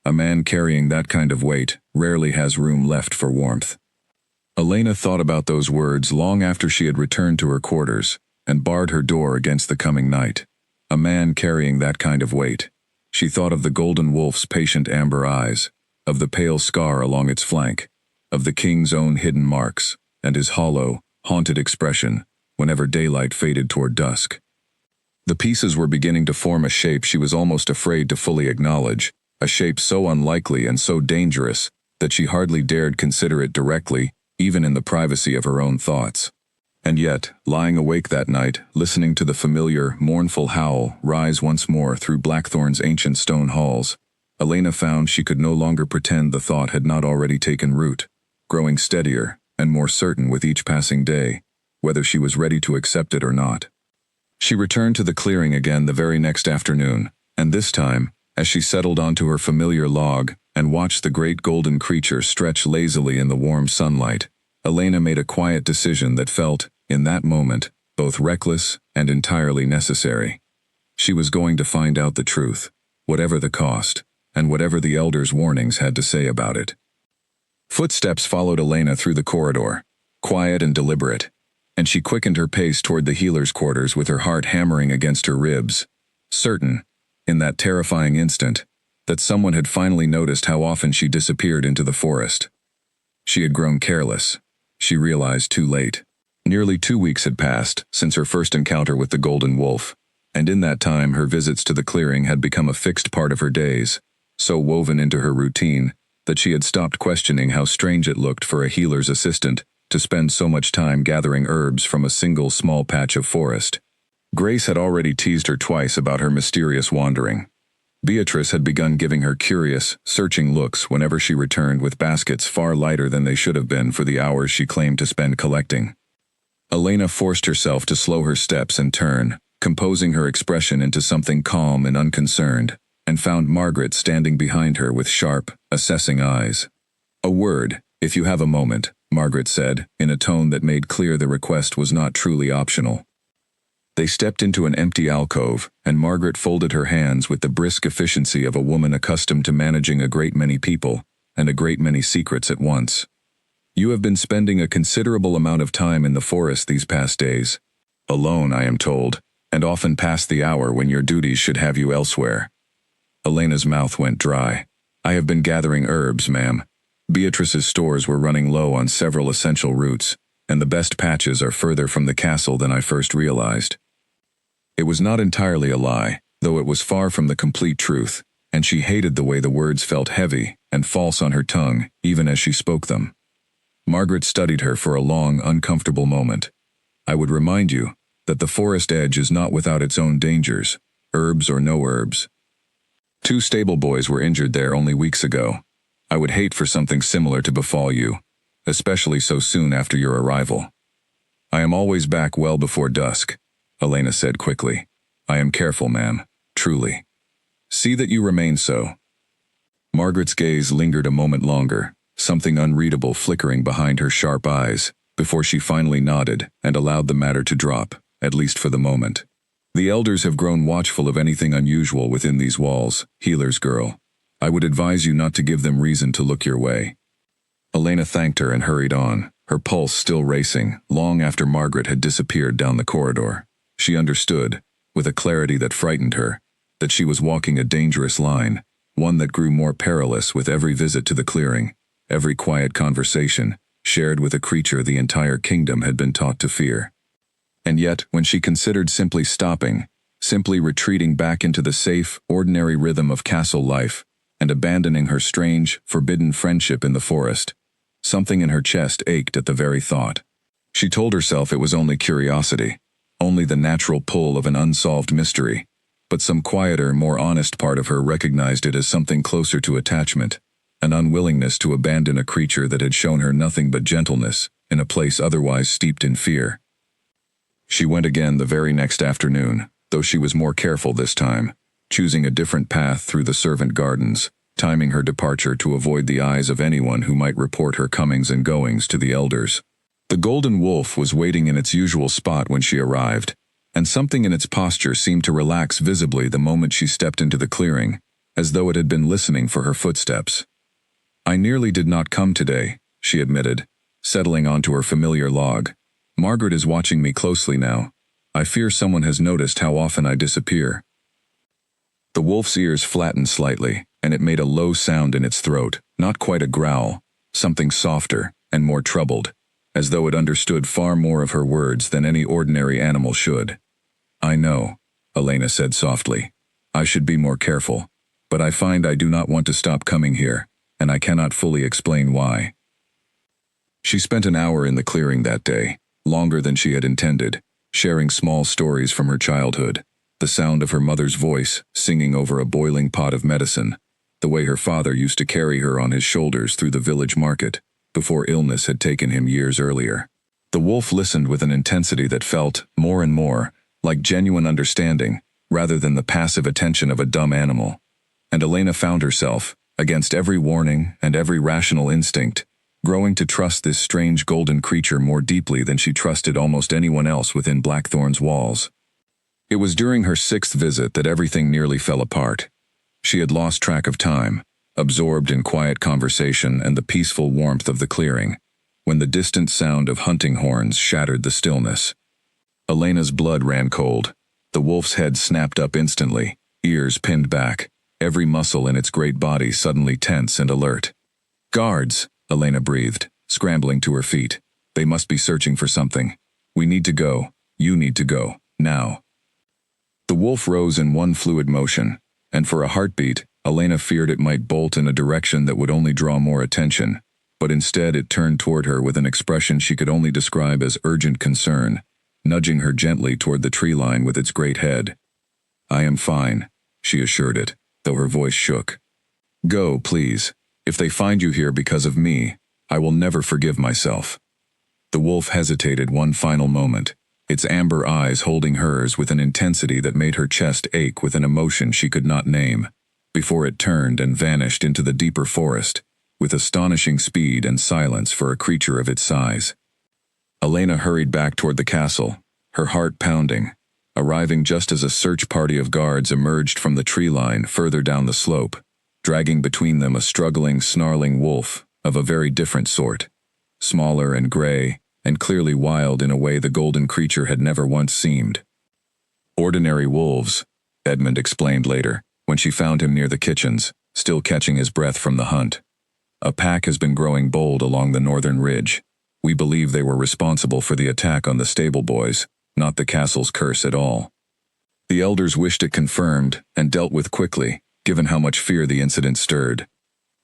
A man carrying that kind of weight rarely has room left for warmth." Elena thought about those words long after she had returned to her quarters and barred her door against the coming night. A man carrying that kind of weight. She thought of the golden wolf's patient amber eyes, of the pale scar along its flank, of the king's own hidden marks, and his hollow, haunted expression whenever daylight faded toward dusk. The pieces were beginning to form a shape she was almost afraid to fully acknowledge, a shape so unlikely and so dangerous that she hardly dared consider it directly, even in the privacy of her own thoughts. And yet, lying awake that night, listening to the familiar, mournful howl rise once more through Blackthorn's ancient stone halls, Elena found she could no longer pretend the thought had not already taken root, growing steadier and more certain with each passing day, whether she was ready to accept it or not. She returned to the clearing again the very next afternoon, and this time, as she settled onto her familiar log and watched the great golden creature stretch lazily in the warm sunlight, Elena made a quiet decision that felt, in that moment, both reckless and entirely necessary. She was going to find out the truth, whatever the cost, and whatever the elders' warnings had to say about it. Footsteps followed Elena through the corridor, quiet and deliberate, and she quickened her pace toward the healer's quarters with her heart hammering against her ribs, certain, in that terrifying instant, that someone had finally noticed how often she disappeared into the forest. She had grown careless, she realized too late. Nearly 2 weeks had passed since her first encounter with the Golden Wolf, and in that time her visits to the clearing had become a fixed part of her days, so woven into her routine that she had stopped questioning how strange it looked for a healer's assistant to spend so much time gathering herbs from a single small patch of forest. Grace had already teased her twice about her mysterious wandering. Beatrice had begun giving her curious, searching looks whenever she returned with baskets far lighter than they should have been for the hours she claimed to spend collecting. Elena forced herself to slow her steps and turn, composing her expression into something calm and unconcerned, and found Margaret standing behind her with sharp, assessing eyes. "A word, if you have a moment," Margaret said, in a tone that made clear the request was not truly optional. They stepped into an empty alcove, and Margaret folded her hands with the brisk efficiency of a woman accustomed to managing a great many people and a great many secrets at once. "You have been spending a considerable amount of time in the forest these past days. Alone, I am told, and often past the hour when your duties should have you elsewhere." Elena's mouth went dry. "I have been gathering herbs, ma'am. Beatrice's stores were running low on several essential roots, and the best patches are further from the castle than I first realized." It was not entirely a lie, though it was far from the complete truth, and she hated the way the words felt heavy and false on her tongue, even as she spoke them. Margaret studied her for a long, uncomfortable moment. "I would remind you that the forest edge is not without its own dangers, herbs or no herbs. 2 stable boys were injured there only weeks ago. I would hate for something similar to befall you, especially so soon after your arrival." "I am always back well before dusk," Elena said quickly. "I am careful, ma'am, truly. See that you remain so." Margaret's gaze lingered a moment longer, something unreadable flickering behind her sharp eyes, before she finally nodded and allowed the matter to drop, at least for the moment. "The elders have grown watchful of anything unusual within these walls, healer's girl. I would advise you not to give them reason to look your way." Elena thanked her and hurried on, her pulse still racing, long after Margaret had disappeared down the corridor. She understood, with a clarity that frightened her, that she was walking a dangerous line, one that grew more perilous with every visit to the clearing, every quiet conversation, shared with a creature the entire kingdom had been taught to fear. And yet, when she considered simply stopping, simply retreating back into the safe, ordinary rhythm of castle life, and abandoning her strange, forbidden friendship in the forest, something in her chest ached at the very thought. She told herself it was only curiosity, only the natural pull of an unsolved mystery, but some quieter, more honest part of her recognized it as something closer to attachment, an unwillingness to abandon a creature that had shown her nothing but gentleness in a place otherwise steeped in fear. She went again the very next afternoon, though she was more careful this time, choosing a different path through the servant gardens, timing her departure to avoid the eyes of anyone who might report her comings and goings to the elders. The golden wolf was waiting in its usual spot when she arrived, and something in its posture seemed to relax visibly the moment she stepped into the clearing, as though it had been listening for her footsteps. "I nearly did not come today," she admitted, settling onto her familiar log. "Margaret is watching me closely now. I fear someone has noticed how often I disappear." The wolf's ears flattened slightly, and it made a low sound in its throat, not quite a growl, something softer and more troubled, as though it understood far more of her words than any ordinary animal should. "I know," Elena said softly. "I should be more careful, but I find I do not want to stop coming here, and I cannot fully explain why." She spent an hour in the clearing that day, longer than she had intended, sharing small stories from her childhood, the sound of her mother's voice singing over a boiling pot of medicine, the way her father used to carry her on his shoulders through the village market, before illness had taken him years earlier. The wolf listened with an intensity that felt, more and more, like genuine understanding, rather than the passive attention of a dumb animal. And Elena found herself, against every warning and every rational instinct, growing to trust this strange golden creature more deeply than she trusted almost anyone else within Blackthorn's walls. It was during her 6th visit that everything nearly fell apart. She had lost track of time, absorbed in quiet conversation and the peaceful warmth of the clearing, when the distant sound of hunting horns shattered the stillness. Elena's blood ran cold. The wolf's head snapped up instantly, ears pinned back, every muscle in its great body suddenly tense and alert. "Guards!" Elena breathed, scrambling to her feet. "They must be searching for something. We need to go. You need to go. Now." The wolf rose in one fluid motion, and for a heartbeat, Elena feared it might bolt in a direction that would only draw more attention, but instead it turned toward her with an expression she could only describe as urgent concern, nudging her gently toward the tree line with its great head. "I am fine," she assured it, though her voice shook. "Go, please. If they find you here because of me, I will never forgive myself." The wolf hesitated one final moment, its amber eyes holding hers with an intensity that made her chest ache with an emotion she could not name, before it turned and vanished into the deeper forest, with astonishing speed and silence for a creature of its size. Elena hurried back toward the castle, her heart pounding, arriving just as a search party of guards emerged from the tree line further down the slope, dragging between them a struggling, snarling wolf of a very different sort, smaller and gray, and clearly wild in a way the golden creature had never once seemed. "Ordinary wolves," Edmund explained later, when she found him near the kitchens, still catching his breath from the hunt. "A pack has been growing bold along the northern ridge. We believe they were responsible for the attack on the stable boys, not the castle's curse at all." The elders wished it confirmed and dealt with quickly, given how much fear the incident stirred.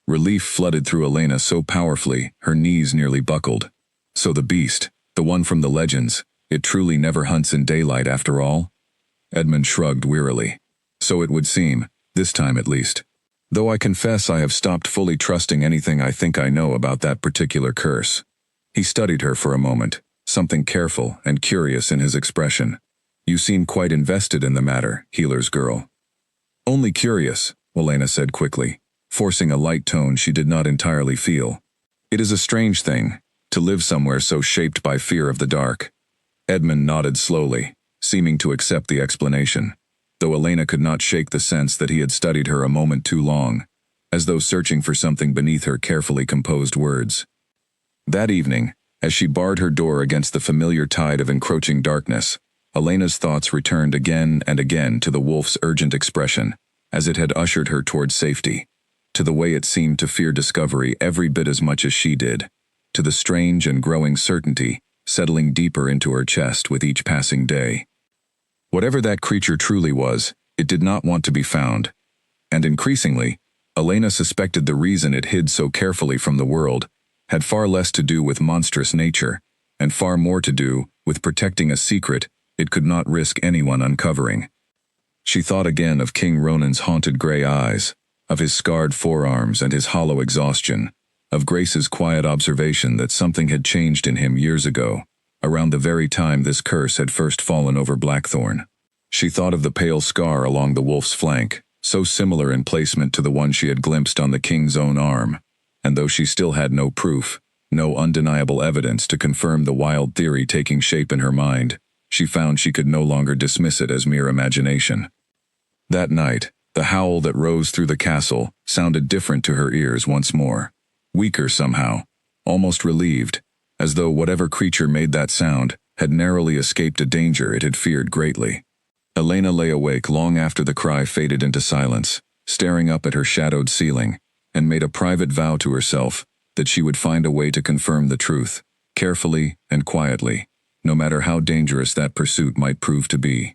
Relief flooded through Elena so powerfully, her knees nearly buckled. So the beast, the one from the legends, it truly never hunts in daylight after all? Edmund shrugged wearily. "So it would seem, this time at least. Though I confess I have stopped fully trusting anything I think I know about that particular curse." He studied her for a moment, something careful and curious in his expression. "You seem quite invested in the matter, healer's girl." "Only curious," Elena said quickly, forcing a light tone she did not entirely feel. "It is a strange thing, to live somewhere so shaped by fear of the dark." Edmund nodded slowly, seeming to accept the explanation, though Elena could not shake the sense that he had studied her a moment too long, as though searching for something beneath her carefully composed words. That evening, as she barred her door against the familiar tide of encroaching darkness, Elena's thoughts returned again and again to the wolf's urgent expression, as it had ushered her towards safety, to the way it seemed to fear discovery every bit as much as she did, to the strange and growing certainty settling deeper into her chest with each passing day. Whatever that creature truly was, it did not want to be found, and increasingly, Elena suspected the reason it hid so carefully from the world had far less to do with monstrous nature, and far more to do with protecting a secret it could not risk anyone uncovering. She thought again of King Ronan's haunted gray eyes, of his scarred forearms and his hollow exhaustion, of Grace's quiet observation that something had changed in him years ago, around the very time this curse had first fallen over Blackthorn. She thought of the pale scar along the wolf's flank, so similar in placement to the one she had glimpsed on the king's own arm, and though she still had no proof, no undeniable evidence to confirm the wild theory taking shape in her mind, she found she could no longer dismiss it as mere imagination. That night, the howl that rose through the castle sounded different to her ears once more, weaker somehow, almost relieved, as though whatever creature made that sound had narrowly escaped a danger it had feared greatly. Elena lay awake long after the cry faded into silence, staring up at her shadowed ceiling, and made a private vow to herself that she would find a way to confirm the truth, carefully and quietly, no matter how dangerous that pursuit might prove to be.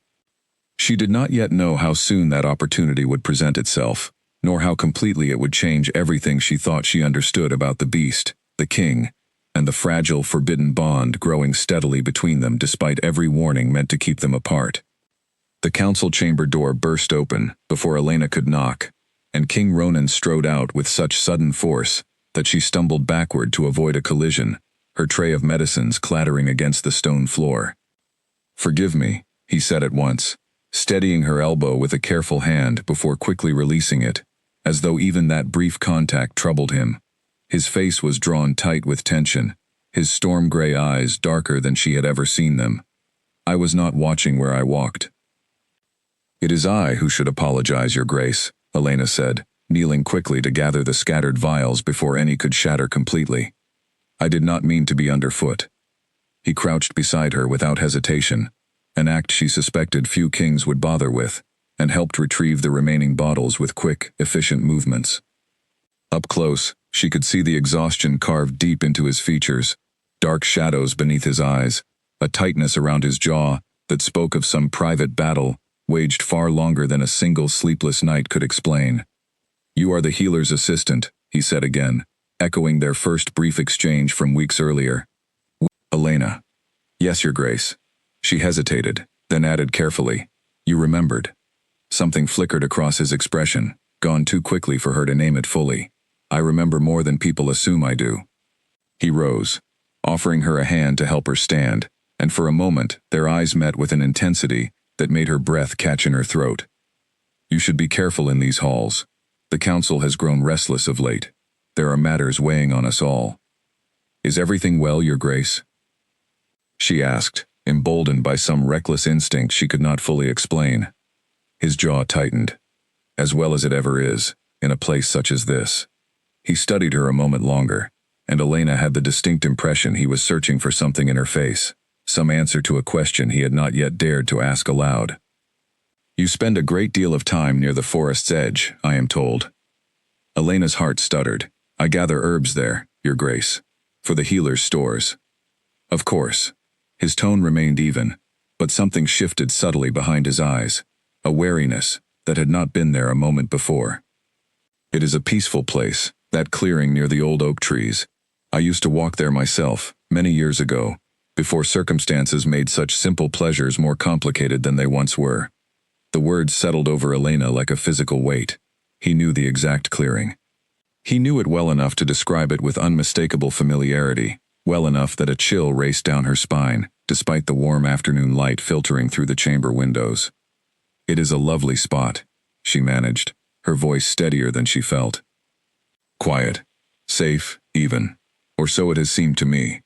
She did not yet know how soon that opportunity would present itself, nor how completely it would change everything she thought she understood about the beast, the king, and the fragile, forbidden bond growing steadily between them despite every warning meant to keep them apart. The council chamber door burst open before Elena could knock, and King Ronan strode out with such sudden force that she stumbled backward to avoid a collision, her tray of medicines clattering against the stone floor. "Forgive me," he said at once, steadying her elbow with a careful hand before quickly releasing it, as though even that brief contact troubled him. His face was drawn tight with tension, his storm-gray eyes darker than she had ever seen them. "I was not watching where I walked." "It is I who should apologize, Your Grace," Elena said, kneeling quickly to gather the scattered vials before any could shatter completely. "I did not mean to be underfoot." He crouched beside her without hesitation, an act she suspected few kings would bother with, and helped retrieve the remaining bottles with quick, efficient movements. Up close, she could see the exhaustion carved deep into his features, dark shadows beneath his eyes, a tightness around his jaw that spoke of some private battle waged far longer than a single sleepless night could explain. "You are the healer's assistant," he said again, echoing their first brief exchange from weeks earlier. "Elena." "Yes, Your Grace." She hesitated, then added carefully, "You remembered." Something flickered across his expression, gone too quickly for her to name it fully. "I remember more than people assume I do." He rose, offering her a hand to help her stand, and for a moment their eyes met with an intensity that made her breath catch in her throat. "You should be careful in these halls. The council has grown restless of late. There are matters weighing on us all." "Is everything well, Your Grace?" she asked, emboldened by some reckless instinct she could not fully explain. His jaw tightened. "As well as it ever is, in a place such as this." He studied her a moment longer, and Elena had the distinct impression he was searching for something in her face, some answer to a question he had not yet dared to ask aloud. "You spend a great deal of time near the forest's edge, I am told." Elena's heart stuttered. "I gather herbs there, Your Grace, for the healer's stores." "Of course." His tone remained even, but something shifted subtly behind his eyes, a wariness that had not been there a moment before. "It is a peaceful place, that clearing near the old oak trees. I used to walk there myself, many years ago, before circumstances made such simple pleasures more complicated than they once were." The words settled over Elena like a physical weight. He knew the exact clearing. He knew it well enough to describe it with unmistakable familiarity, well enough that a chill raced down her spine, despite the warm afternoon light filtering through the chamber windows. "It is a lovely spot," she managed, her voice steadier than she felt. "Quiet, safe, even, or so it has seemed to me."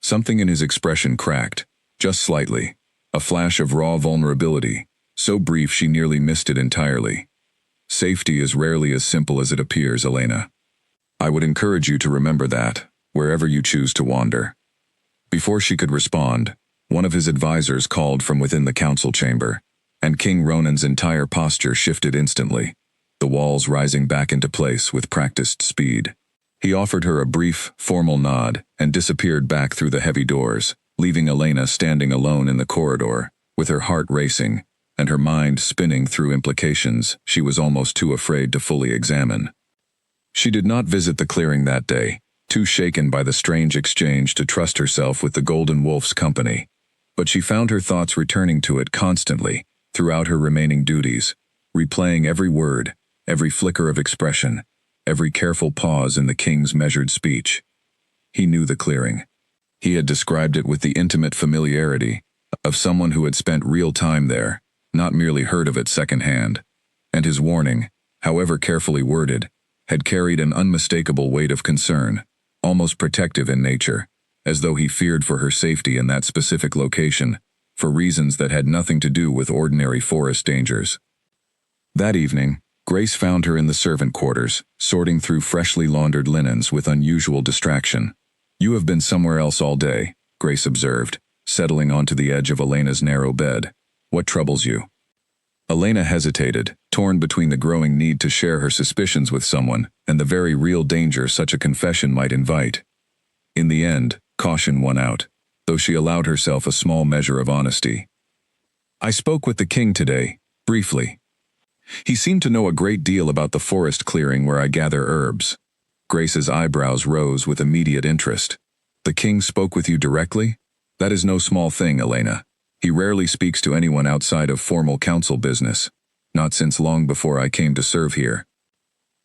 Something in his expression cracked, just slightly, a flash of raw vulnerability, so brief she nearly missed it entirely. Safety is rarely as simple as it appears, Elena. I would encourage you to remember that, wherever you choose to wander. Before she could respond, one of his advisors called from within the council chamber, and King Ronan's entire posture shifted instantly, the walls rising back into place with practiced speed. He offered her a brief, formal nod and disappeared back through the heavy doors, leaving Elena standing alone in the corridor, with her heart racing and her mind spinning through implications she was almost too afraid to fully examine. She did not visit the clearing that day, too shaken by the strange exchange to trust herself with the Golden Wolf's company, but she found her thoughts returning to it constantly throughout her remaining duties, replaying every word, every flicker of expression, every careful pause in the king's measured speech. He knew the clearing. He had described it with the intimate familiarity of someone who had spent real time there, not merely heard of it secondhand, and his warning, however carefully worded, had carried an unmistakable weight of concern, almost protective in nature, as though he feared for her safety in that specific location, for reasons that had nothing to do with ordinary forest dangers. That evening, Grace found her in the servant quarters, sorting through freshly laundered linens with unusual distraction. "You have been somewhere else all day," Grace observed, settling onto the edge of Elena's narrow bed. "What troubles you?" Elena hesitated, torn between the growing need to share her suspicions with someone and the very real danger such a confession might invite. In the end, caution won out, though she allowed herself a small measure of honesty. "I spoke with the king today, briefly. He seemed to know a great deal about the forest clearing where I gather herbs." Grace's eyebrows rose with immediate interest. "The king spoke with you directly? That is no small thing, Elena. He rarely speaks to anyone outside of formal council business, not since long before I came to serve here."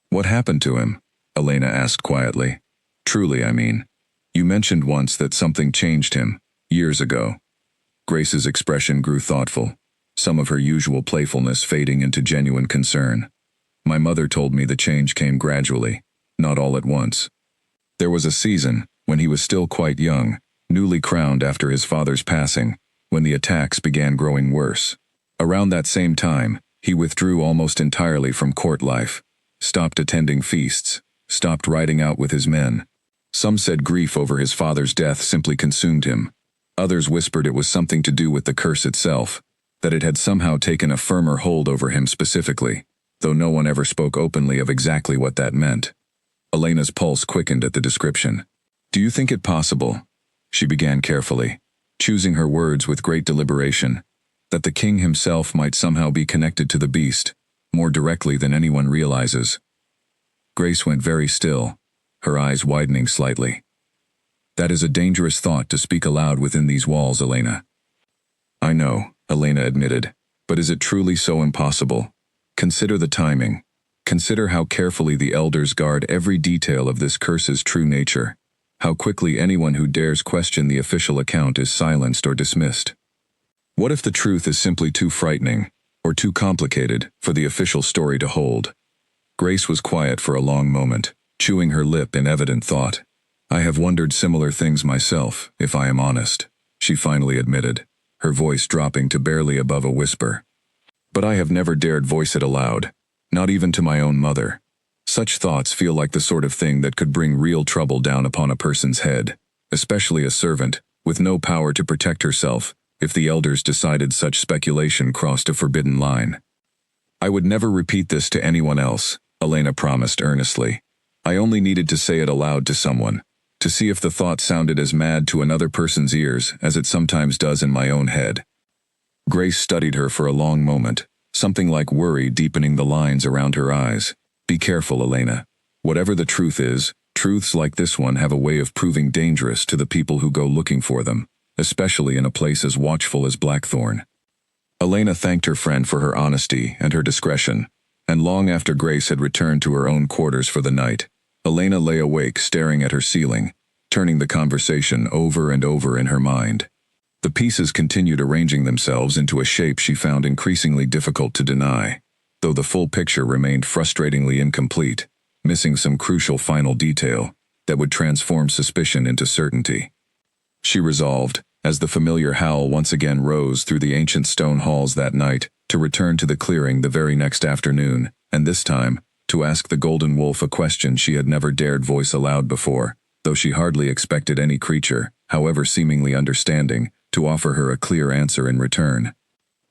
"What happened to him?" Elena asked quietly. "Truly, I mean. You mentioned once that something changed him, years ago." Grace's expression grew thoughtful, some of her usual playfulness fading into genuine concern. "My mother told me the change came gradually, not all at once. There was a season, when he was still quite young, newly crowned after his father's passing, when the attacks began growing worse. Around that same time, he withdrew almost entirely from court life, stopped attending feasts, stopped riding out with his men. Some said grief over his father's death simply consumed him. Others whispered it was something to do with the curse itself, that it had somehow taken a firmer hold over him specifically, though no one ever spoke openly of exactly what that meant." Elena's pulse quickened at the description. "Do you think it possible," she began carefully, choosing her words with great deliberation, "that the king himself might somehow be connected to the beast, more directly than anyone realizes?" Grace went very still, her eyes widening slightly. "That is a dangerous thought to speak aloud within these walls, Elena." "I know," Elena admitted, "but is it truly so impossible? Consider the timing. Consider how carefully the elders guard every detail of this curse's true nature. How quickly anyone who dares question the official account is silenced or dismissed. What if the truth is simply too frightening, or too complicated, for the official story to hold?" Grace was quiet for a long moment, chewing her lip in evident thought. "I have wondered similar things myself, if I am honest," she finally admitted, her voice dropping to barely above a whisper. "But I have never dared voice it aloud, not even to my own mother. Such thoughts feel like the sort of thing that could bring real trouble down upon a person's head, especially a servant, with no power to protect herself, if the elders decided such speculation crossed a forbidden line." "I would never repeat this to anyone else," Elena promised earnestly. "I only needed to say it aloud to someone, to see if the thought sounded as mad to another person's ears as it sometimes does in my own head." Grace studied her for a long moment, something like worry deepening the lines around her eyes. "Be careful, Elena. Whatever the truth is, truths like this one have a way of proving dangerous to the people who go looking for them, especially in a place as watchful as Blackthorn." Elena thanked her friend for her honesty and her discretion, and long after Grace had returned to her own quarters for the night, Elena lay awake staring at her ceiling, turning the conversation over and over in her mind. The pieces continued arranging themselves into a shape she found increasingly difficult to deny, though the full picture remained frustratingly incomplete, missing some crucial final detail that would transform suspicion into certainty. She resolved, as the familiar howl once again rose through the ancient stone halls that night, to return to the clearing the very next afternoon, and this time, to ask the golden wolf a question she had never dared voice aloud before, though she hardly expected any creature, however seemingly understanding, to offer her a clear answer in return.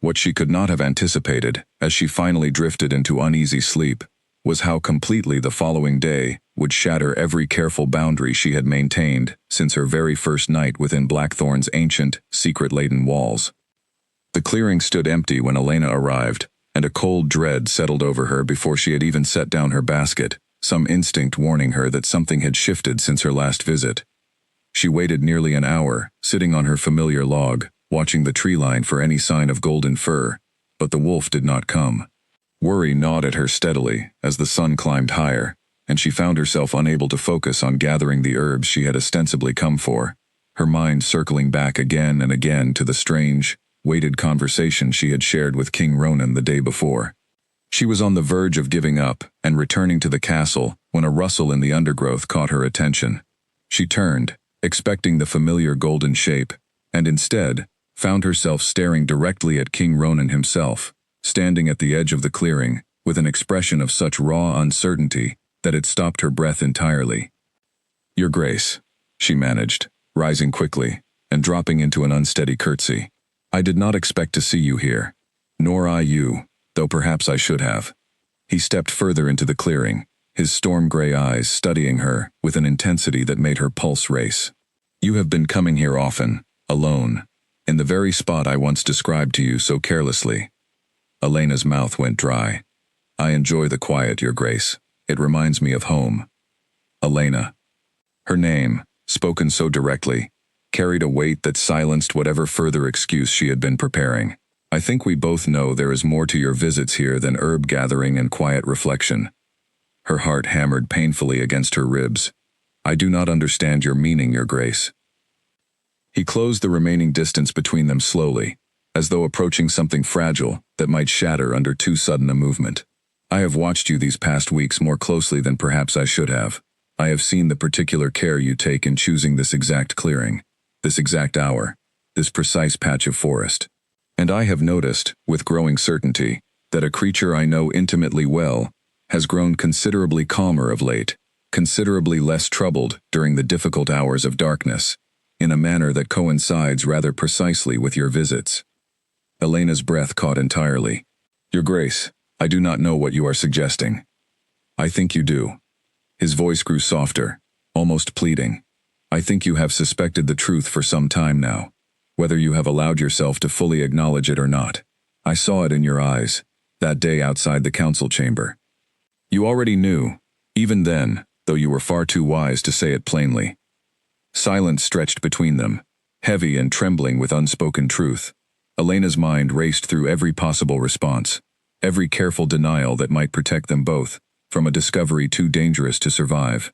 What she could not have anticipated, as she finally drifted into uneasy sleep, was how completely the following day would shatter every careful boundary she had maintained since her very first night within Blackthorn's ancient, secret-laden walls. The clearing stood empty when Elena arrived, and a cold dread settled over her before she had even set down her basket, some instinct warning her that something had shifted since her last visit. She waited nearly an hour, sitting on her familiar log, watching the tree line for any sign of golden fur, but the wolf did not come. Worry gnawed at her steadily as the sun climbed higher, and she found herself unable to focus on gathering the herbs she had ostensibly come for, her mind circling back again and again to the strange, weighted conversation she had shared with King Ronan the day before. She was on the verge of giving up and returning to the castle when a rustle in the undergrowth caught her attention. She turned, expecting the familiar golden shape, and instead found herself staring directly at King Ronan himself, standing at the edge of the clearing, with an expression of such raw uncertainty that it stopped her breath entirely. "Your Grace," she managed, rising quickly and dropping into an unsteady curtsy. "I did not expect to see you here. Nor I you, though perhaps I should have." He stepped further into the clearing, his storm-gray eyes studying her with an intensity that made her pulse race. "You have been coming here often, alone, in the very spot I once described to you so carelessly." Elena's mouth went dry. "I enjoy the quiet, Your Grace. It reminds me of home." Elena. Her name, spoken so directly, carried a weight that silenced whatever further excuse she had been preparing. "I think we both know there is more to your visits here than herb gathering and quiet reflection." Her heart hammered painfully against her ribs. "I do not understand your meaning, Your Grace." He closed the remaining distance between them slowly, as though approaching something fragile that might shatter under too sudden a movement. "I have watched you these past weeks more closely than perhaps I should have. I have seen the particular care you take in choosing this exact clearing, this exact hour, this precise patch of forest. And I have noticed, with growing certainty, that a creature I know intimately well has grown considerably calmer of late, considerably less troubled during the difficult hours of darkness, in a manner that coincides rather precisely with your visits." Elena's breath caught entirely. "Your Grace, I do not know what you are suggesting." "I think you do." His voice grew softer, almost pleading. "I think you have suspected the truth for some time now, whether you have allowed yourself to fully acknowledge it or not. I saw it in your eyes, that day outside the council chamber. You already knew, even then, though you were far too wise to say it plainly." Silence stretched between them, heavy and trembling with unspoken truth. Elena's mind raced through every possible response, every careful denial that might protect them both from a discovery too dangerous to survive.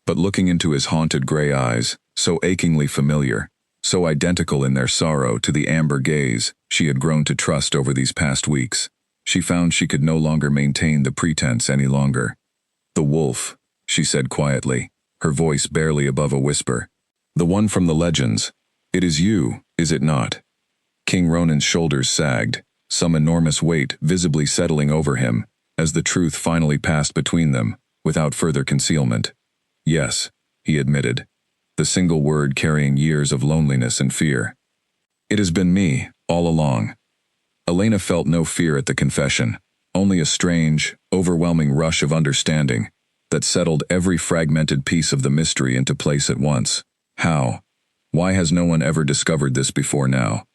But looking into his haunted gray eyes, so achingly familiar, so identical in their sorrow to the amber gaze she had grown to trust over these past weeks, she found she could no longer maintain the pretense any longer. "The wolf," she said quietly, her voice barely above a whisper. "The one from the legends. It is you, is it not?" King Ronan's shoulders sagged, some enormous weight visibly settling over him, as the truth finally passed between them, without further concealment. "Yes," he admitted, the single word carrying years of loneliness and fear. "It has been me, all along." Elena felt no fear at the confession, only a strange, overwhelming rush of understanding that settled every fragmented piece of the mystery into place at once. How? Why has no one ever discovered this before now?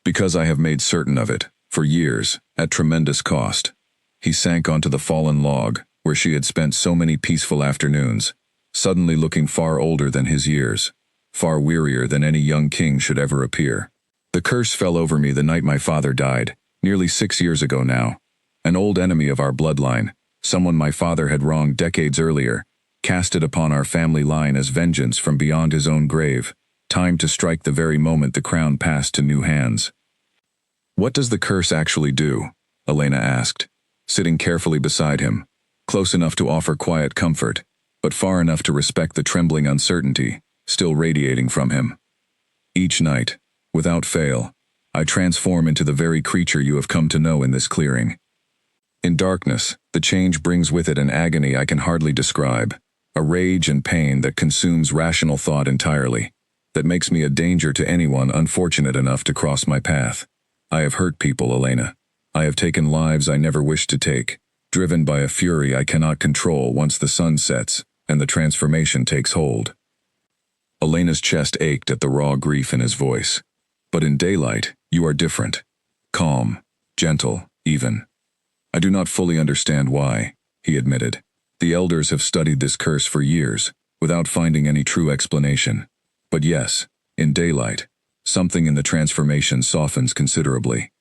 "Because I have made certain of it, for years, at tremendous cost." He sank onto the fallen log, where she had spent so many peaceful afternoons, suddenly looking far older than his years, far wearier than any young king should ever appear. "The curse fell over me the night my father died, nearly 6 years ago now. An old enemy of our bloodline, someone my father had wronged decades earlier, cast it upon our family line as vengeance from beyond his own grave, timed to strike the very moment the crown passed to new hands." "What does the curse actually do?" Elena asked, sitting carefully beside him, close enough to offer quiet comfort, but far enough to respect the trembling uncertainty still radiating from him. "Each night, without fail, I transform into the very creature you have come to know in this clearing. In darkness, the change brings with it an agony I can hardly describe, a rage and pain that consumes rational thought entirely, that makes me a danger to anyone unfortunate enough to cross my path. I have hurt people, Elena. I have taken lives I never wished to take, driven by a fury I cannot control once the sun sets and the transformation takes hold. Elena's chest ached at the raw grief in his voice. But in daylight, you are different. Calm, gentle, even. I do not fully understand why, he admitted. The elders have studied this curse for years, without finding any true explanation. But yes, in daylight, something in the transformation softens considerably.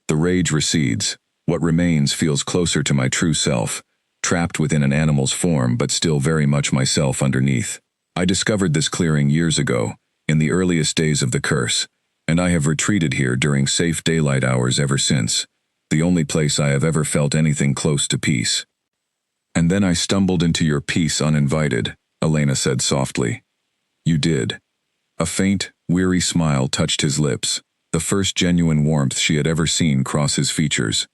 The rage recedes. What remains feels closer to my true self, trapped within an animal's form but still very much myself underneath. I discovered this clearing years ago, in the earliest days of the curse, and I have retreated here during safe daylight hours ever since, the only place I have ever felt anything close to peace. And then I stumbled into your peace uninvited, Elena said softly. You did. A faint, weary smile touched his lips, the first genuine warmth she had ever seen cross his features.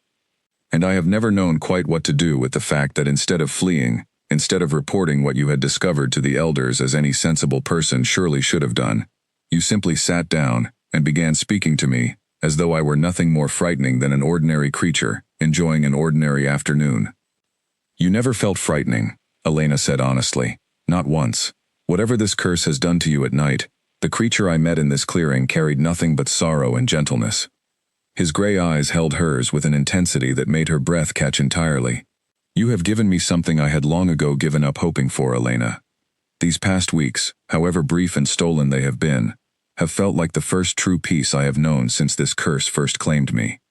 And I have never known quite what to do with the fact that instead of fleeing, instead of reporting what you had discovered to the elders as any sensible person surely should have done, you simply sat down and began speaking to me, as though I were nothing more frightening than an ordinary creature, enjoying an ordinary afternoon. You never felt frightening, Elena said honestly. Not once. Whatever this curse has done to you at night, the creature I met in this clearing carried nothing but sorrow and gentleness. His gray eyes held hers with an intensity that made her breath catch entirely. You have given me something I had long ago given up hoping for, Elena. These past weeks, however brief and stolen they have been, have felt like the first true peace I have known since this curse first claimed me.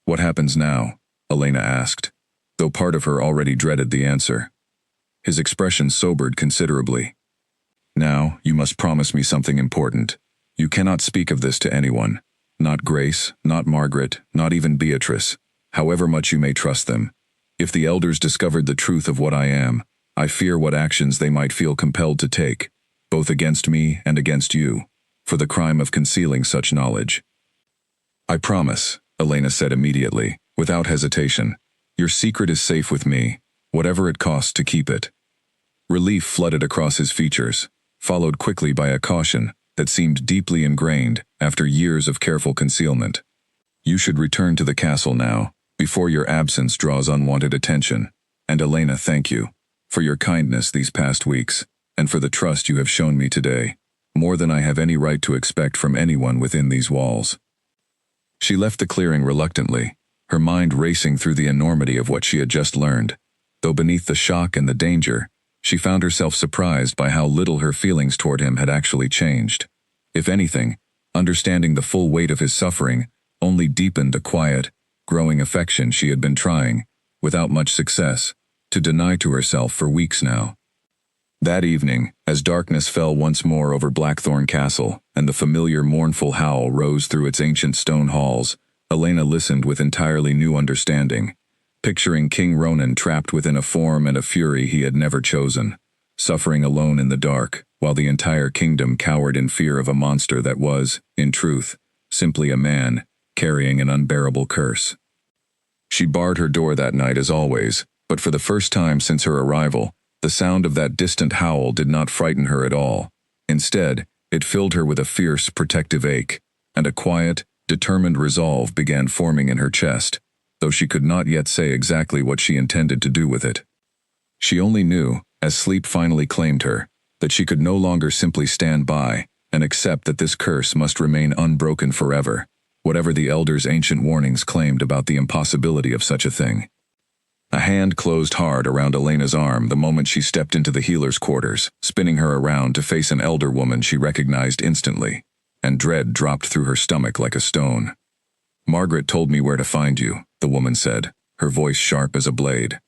What happens now? Elena asked, though part of her already dreaded the answer. His expression sobered considerably. Now, you must promise me something important. You cannot speak of this to anyone. Not Grace, not Margaret, not even Beatrice, however much you may trust them. If the elders discovered the truth of what I am, I fear what actions they might feel compelled to take, both against me and against you, for the crime of concealing such knowledge. I promise, Elena said immediately, without hesitation. Your secret is safe with me, whatever it costs to keep it. Relief flooded across his features, followed quickly by a caution that seemed deeply ingrained after years of careful concealment. You should return to the castle now, before your absence draws unwanted attention. And Elena, thank you for your kindness these past weeks, and for the trust you have shown me today, more than I have any right to expect from anyone within these walls. She left the clearing reluctantly, her mind racing through the enormity of what she had just learned, though beneath the shock and the danger, she found herself surprised by how little her feelings toward him had actually changed. If anything, understanding the full weight of his suffering only deepened a quiet, growing affection she had been trying, without much success, to deny to herself for weeks now. That evening, as darkness fell once more over Blackthorn Castle, and the familiar mournful howl rose through its ancient stone halls, Elena listened with entirely new understanding, picturing King Ronan trapped within a form and a fury he had never chosen, suffering alone in the dark, while the entire kingdom cowered in fear of a monster that was, in truth, simply a man, carrying an unbearable curse. She barred her door that night as always, but for the first time since her arrival, the sound of that distant howl did not frighten her at all. Instead, it filled her with a fierce, protective ache, and a quiet, determined resolve began forming in her chest, though she could not yet say exactly what she intended to do with it. She only knew, as sleep finally claimed her, that she could no longer simply stand by and accept that this curse must remain unbroken forever, whatever the elders' ancient warnings claimed about the impossibility of such a thing. A hand closed hard around Elena's arm the moment she stepped into the healer's quarters, spinning her around to face an elder woman she recognized instantly, and dread dropped through her stomach like a stone. Margaret told me where to find you, the woman said, her voice sharp as a blade.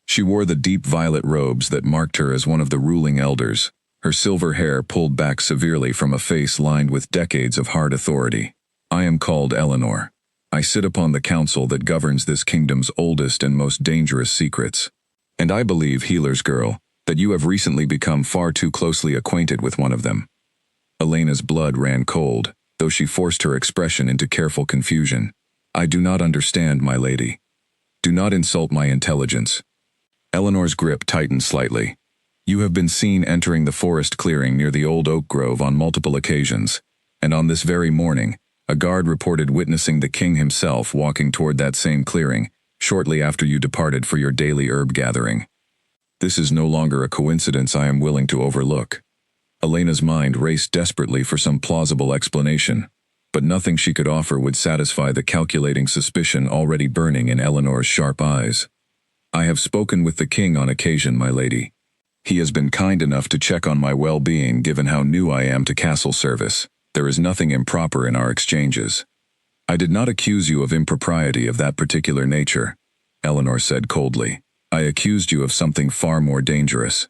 She wore the deep violet robes that marked her as one of the ruling elders, her silver hair pulled back severely from a face lined with decades of hard authority. I am called Eleanor. I sit upon the council that governs this kingdom's oldest and most dangerous secrets. And I believe, healer's girl, that you have recently become far too closely acquainted with one of them. Elena's blood ran cold, though she forced her expression into careful confusion. "I do not understand, my lady. Do not insult my intelligence." Eleanor's grip tightened slightly. "You have been seen entering the forest clearing near the old oak grove on multiple occasions, and on this very morning, a guard reported witnessing the king himself walking toward that same clearing, shortly after you departed for your daily herb gathering. This is no longer a coincidence I am willing to overlook." Elena's mind raced desperately for some plausible explanation, but nothing she could offer would satisfy the calculating suspicion already burning in Eleanor's sharp eyes. "I have spoken with the king on occasion, my lady. He has been kind enough to check on my well-being given how new I am to castle service. There is nothing improper in our exchanges." "I did not accuse you of impropriety of that particular nature," Eleanor said coldly. "I accused you of something far more dangerous.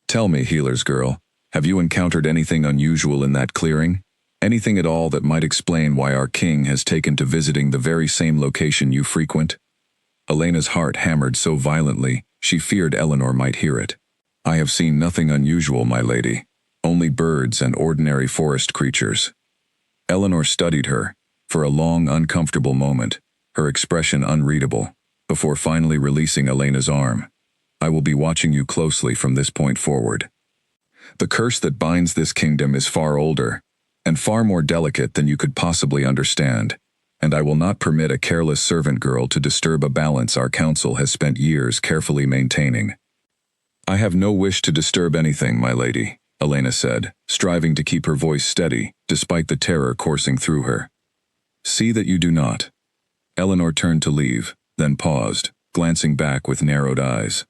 Tell me, healer's girl, have you encountered anything unusual in that clearing? Anything at all that might explain why our king has taken to visiting the very same location you frequent?" Elena's heart hammered so violently, she feared Eleanor might hear it. "I have seen nothing unusual, my lady. Only birds and ordinary forest creatures." Eleanor studied her, for a long, uncomfortable moment, her expression unreadable, before finally releasing Elena's arm. "I will be watching you closely from this point forward. The curse that binds this kingdom is far older, and far more delicate than you could possibly understand, and I will not permit a careless servant girl to disturb a balance our council has spent years carefully maintaining." "I have no wish to disturb anything, my lady," Elena said, striving to keep her voice steady, despite the terror coursing through her. "See that you do not." Eleanor turned to leave, then paused, glancing back with narrowed eyes.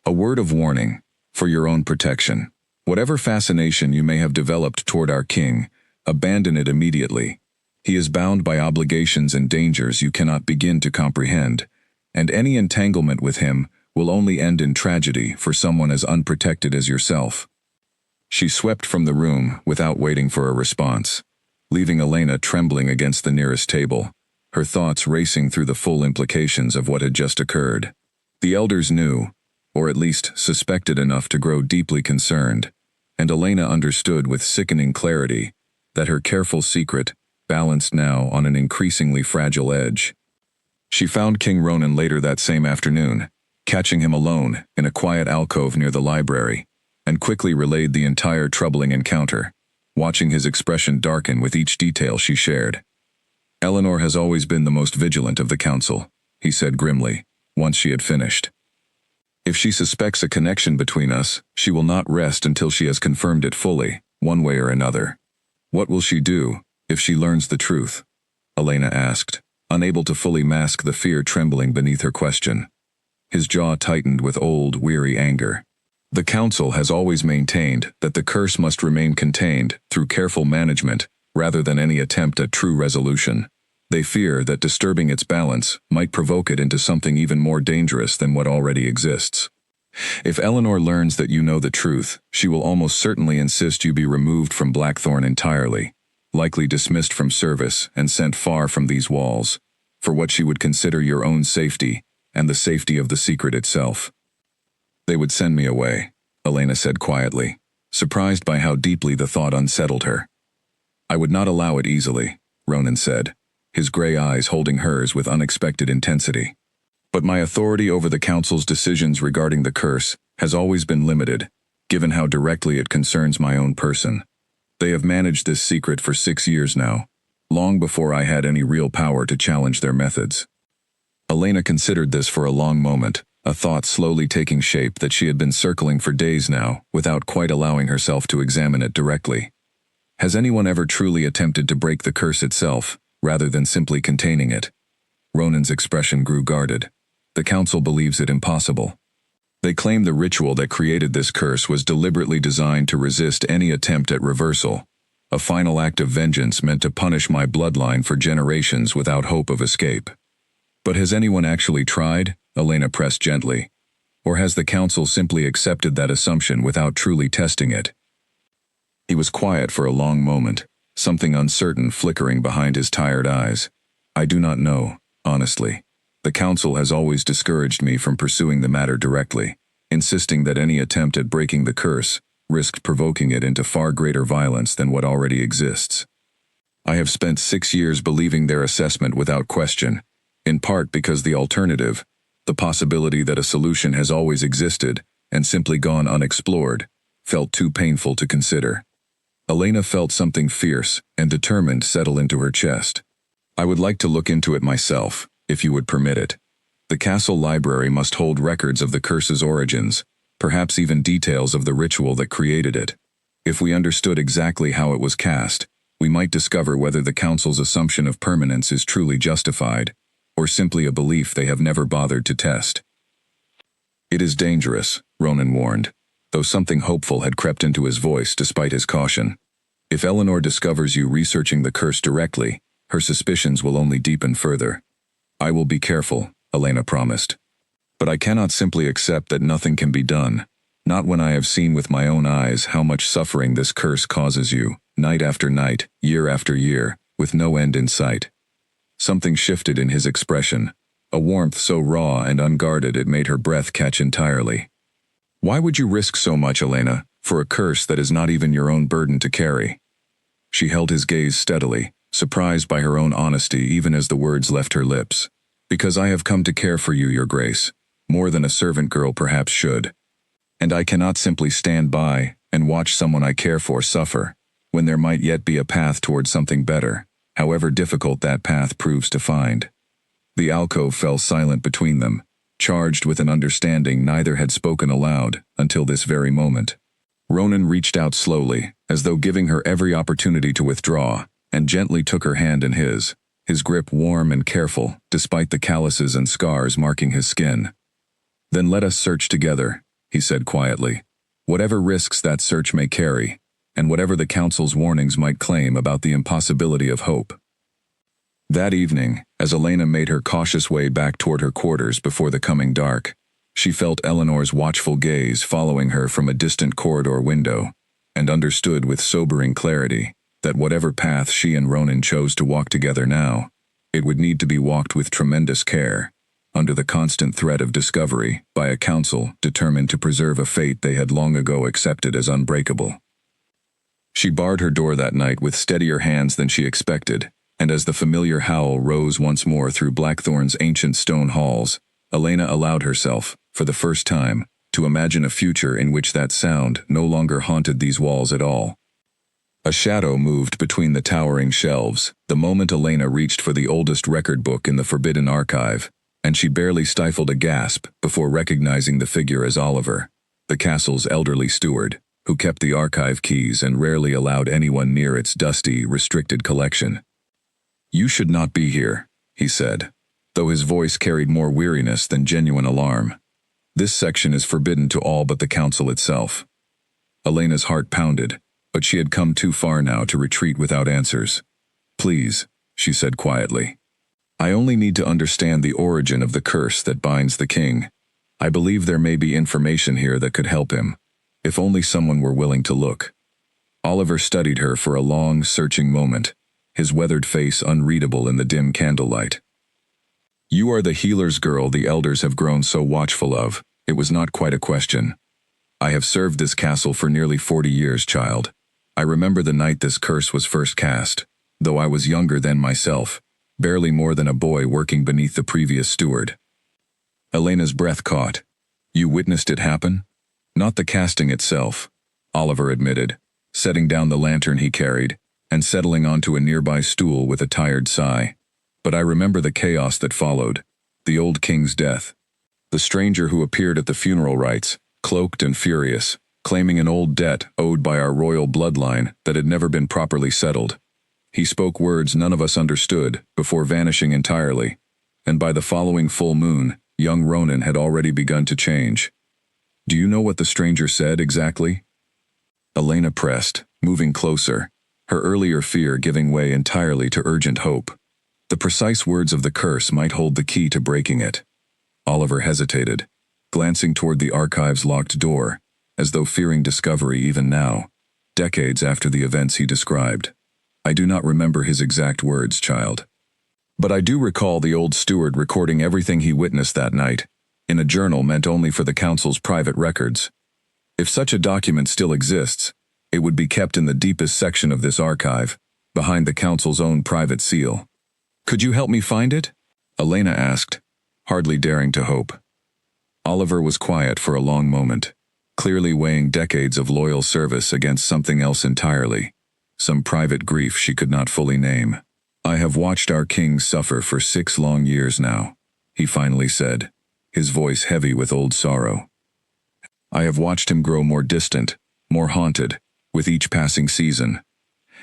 "A word of warning, for your own protection. Whatever fascination you may have developed toward our king, abandon it immediately. He is bound by obligations and dangers you cannot begin to comprehend, and any entanglement with him will only end in tragedy for someone as unprotected as yourself." She swept from the room without waiting for a response, leaving Elena trembling against the nearest table, her thoughts racing through the full implications of what had just occurred. The elders knew, or at least suspected enough to grow deeply concerned, and Elena understood with sickening clarity that her careful secret balanced now on an increasingly fragile edge. She found King Ronan later that same afternoon, catching him alone in a quiet alcove near the library, and quickly relayed the entire troubling encounter, watching his expression darken with each detail she shared. "Eleanor has always been the most vigilant of the council," he said grimly, once she had finished. "If she suspects a connection between us, she will not rest until she has confirmed it fully, one way or another." "What will she do if she learns the truth?" Elena asked, unable to fully mask the fear trembling beneath her question. His jaw tightened with old, weary anger. "The council has always maintained that the curse must remain contained through careful management rather than any attempt at true resolution. They fear that disturbing its balance might provoke it into something even more dangerous than what already exists. If Eleanor learns that you know the truth, she will almost certainly insist you be removed from Blackthorn entirely, likely dismissed from service and sent far from these walls, for what she would consider your own safety and the safety of the secret itself." "They would send me away," Elena said quietly, surprised by how deeply the thought unsettled her. "I would not allow it easily," Ronan said, his gray eyes holding hers with unexpected intensity. "But my authority over the council's decisions regarding the curse has always been limited, given how directly it concerns my own person. They have managed this secret for 6 years now, long before I had any real power to challenge their methods." Elena considered this for a long moment, a thought slowly taking shape that she had been circling for days now, without quite allowing herself to examine it directly. Has anyone ever truly attempted to break the curse itself, rather than simply containing it? Ronan's expression grew guarded. The council believes it impossible. They claim the ritual that created this curse was deliberately designed to resist any attempt at reversal, a final act of vengeance meant to punish my bloodline for generations without hope of escape. "But has anyone actually tried?" Elena pressed gently. "Or has the council simply accepted that assumption without truly testing it?" He was quiet for a long moment, something uncertain flickering behind his tired eyes. "I do not know, honestly. The council has always discouraged me from pursuing the matter directly, insisting that any attempt at breaking the curse risked provoking it into far greater violence than what already exists." I have spent 6 years believing their assessment without question, in part because the alternative, the possibility that a solution has always existed and simply gone unexplored, felt too painful to consider. Elena felt something fierce and determined settle into her chest. I would like to look into it myself, if you would permit it. The castle library must hold records of the curse's origins, perhaps even details of the ritual that created it. If we understood exactly how it was cast, we might discover whether the council's assumption of permanence is truly justified, or simply a belief they have never bothered to test. It is dangerous, Ronan warned, though something hopeful had crept into his voice despite his caution. If Eleanor discovers you researching the curse directly, her suspicions will only deepen further. I will be careful, Elena promised. But I cannot simply accept that nothing can be done, not when I have seen with my own eyes how much suffering this curse causes you, night after night, year after year, with no end in sight. Something shifted in his expression, a warmth so raw and unguarded it made her breath catch entirely. Why would you risk so much, Elena, for a curse that is not even your own burden to carry? She held his gaze steadily, surprised by her own honesty even as the words left her lips. Because I have come to care for you, Your Grace, more than a servant girl perhaps should. And I cannot simply stand by and watch someone I care for suffer, when there might yet be a path towards something better, however difficult that path proves to find. The alcove fell silent between them, charged with an understanding neither had spoken aloud until this very moment. Ronan reached out slowly, as though giving her every opportunity to withdraw, and gently took her hand in his grip warm and careful, despite the calluses and scars marking his skin. Then let us search together, he said quietly, whatever risks that search may carry, and whatever the council's warnings might claim about the impossibility of hope. That evening, as Elena made her cautious way back toward her quarters before the coming dark, she felt Eleanor's watchful gaze following her from a distant corridor window, and understood with sobering clarity that whatever path she and Ronan chose to walk together now, it would need to be walked with tremendous care, under the constant threat of discovery by a council determined to preserve a fate they had long ago accepted as unbreakable. She barred her door that night with steadier hands than she expected, and as the familiar howl rose once more through Blackthorn's ancient stone halls, Elena allowed herself, for the first time, to imagine a future in which that sound no longer haunted these walls at all. A shadow moved between the towering shelves the moment Elena reached for the oldest record book in the Forbidden Archive, and she barely stifled a gasp before recognizing the figure as Oliver, the castle's elderly steward, who kept the archive keys and rarely allowed anyone near its dusty, restricted collection. "You should not be here," he said, though his voice carried more weariness than genuine alarm. "This section is forbidden to all but the council itself." Elena's heart pounded, but she had come too far now to retreat without answers. "Please," she said quietly. "I only need to understand the origin of the curse that binds the king. I believe there may be information here that could help him, if only someone were willing to look." Oliver studied her for a long, searching moment, his weathered face unreadable in the dim candlelight. "You are the healer's girl the elders have grown so watchful of," it was not quite a question. "I have served this castle for nearly 40 years, child. I remember the night this curse was first cast, though I was younger than myself, barely more than a boy working beneath the previous steward." Elena's breath caught. "You witnessed it happen?" "Not the casting itself," Oliver admitted, setting down the lantern he carried, and settling onto a nearby stool with a tired sigh. "But I remember the chaos that followed, the old king's death. The stranger who appeared at the funeral rites, cloaked and furious, claiming an old debt owed by our royal bloodline that had never been properly settled. He spoke words none of us understood before vanishing entirely, and by the following full moon, young Ronan had already begun to change. Do you know what the stranger said exactly?" Elena pressed, moving closer, her earlier fear giving way entirely to urgent hope. The precise words of the curse might hold the key to breaking it. Oliver hesitated, glancing toward the archive's locked door, as though fearing discovery even now, decades after the events he described. "I do not remember his exact words, child. But I do recall the old steward recording everything he witnessed that night, in a journal meant only for the council's private records. If such a document still exists, it would be kept in the deepest section of this archive, behind the council's own private seal. "Could you help me find it?" Elena asked, hardly daring to hope. Oliver was quiet for a long moment, clearly weighing decades of loyal service against something else entirely, some private grief she could not fully name. "I have watched our king suffer for 6 long years now," he finally said, his voice heavy with old sorrow. "I have watched him grow more distant, more haunted, with each passing season,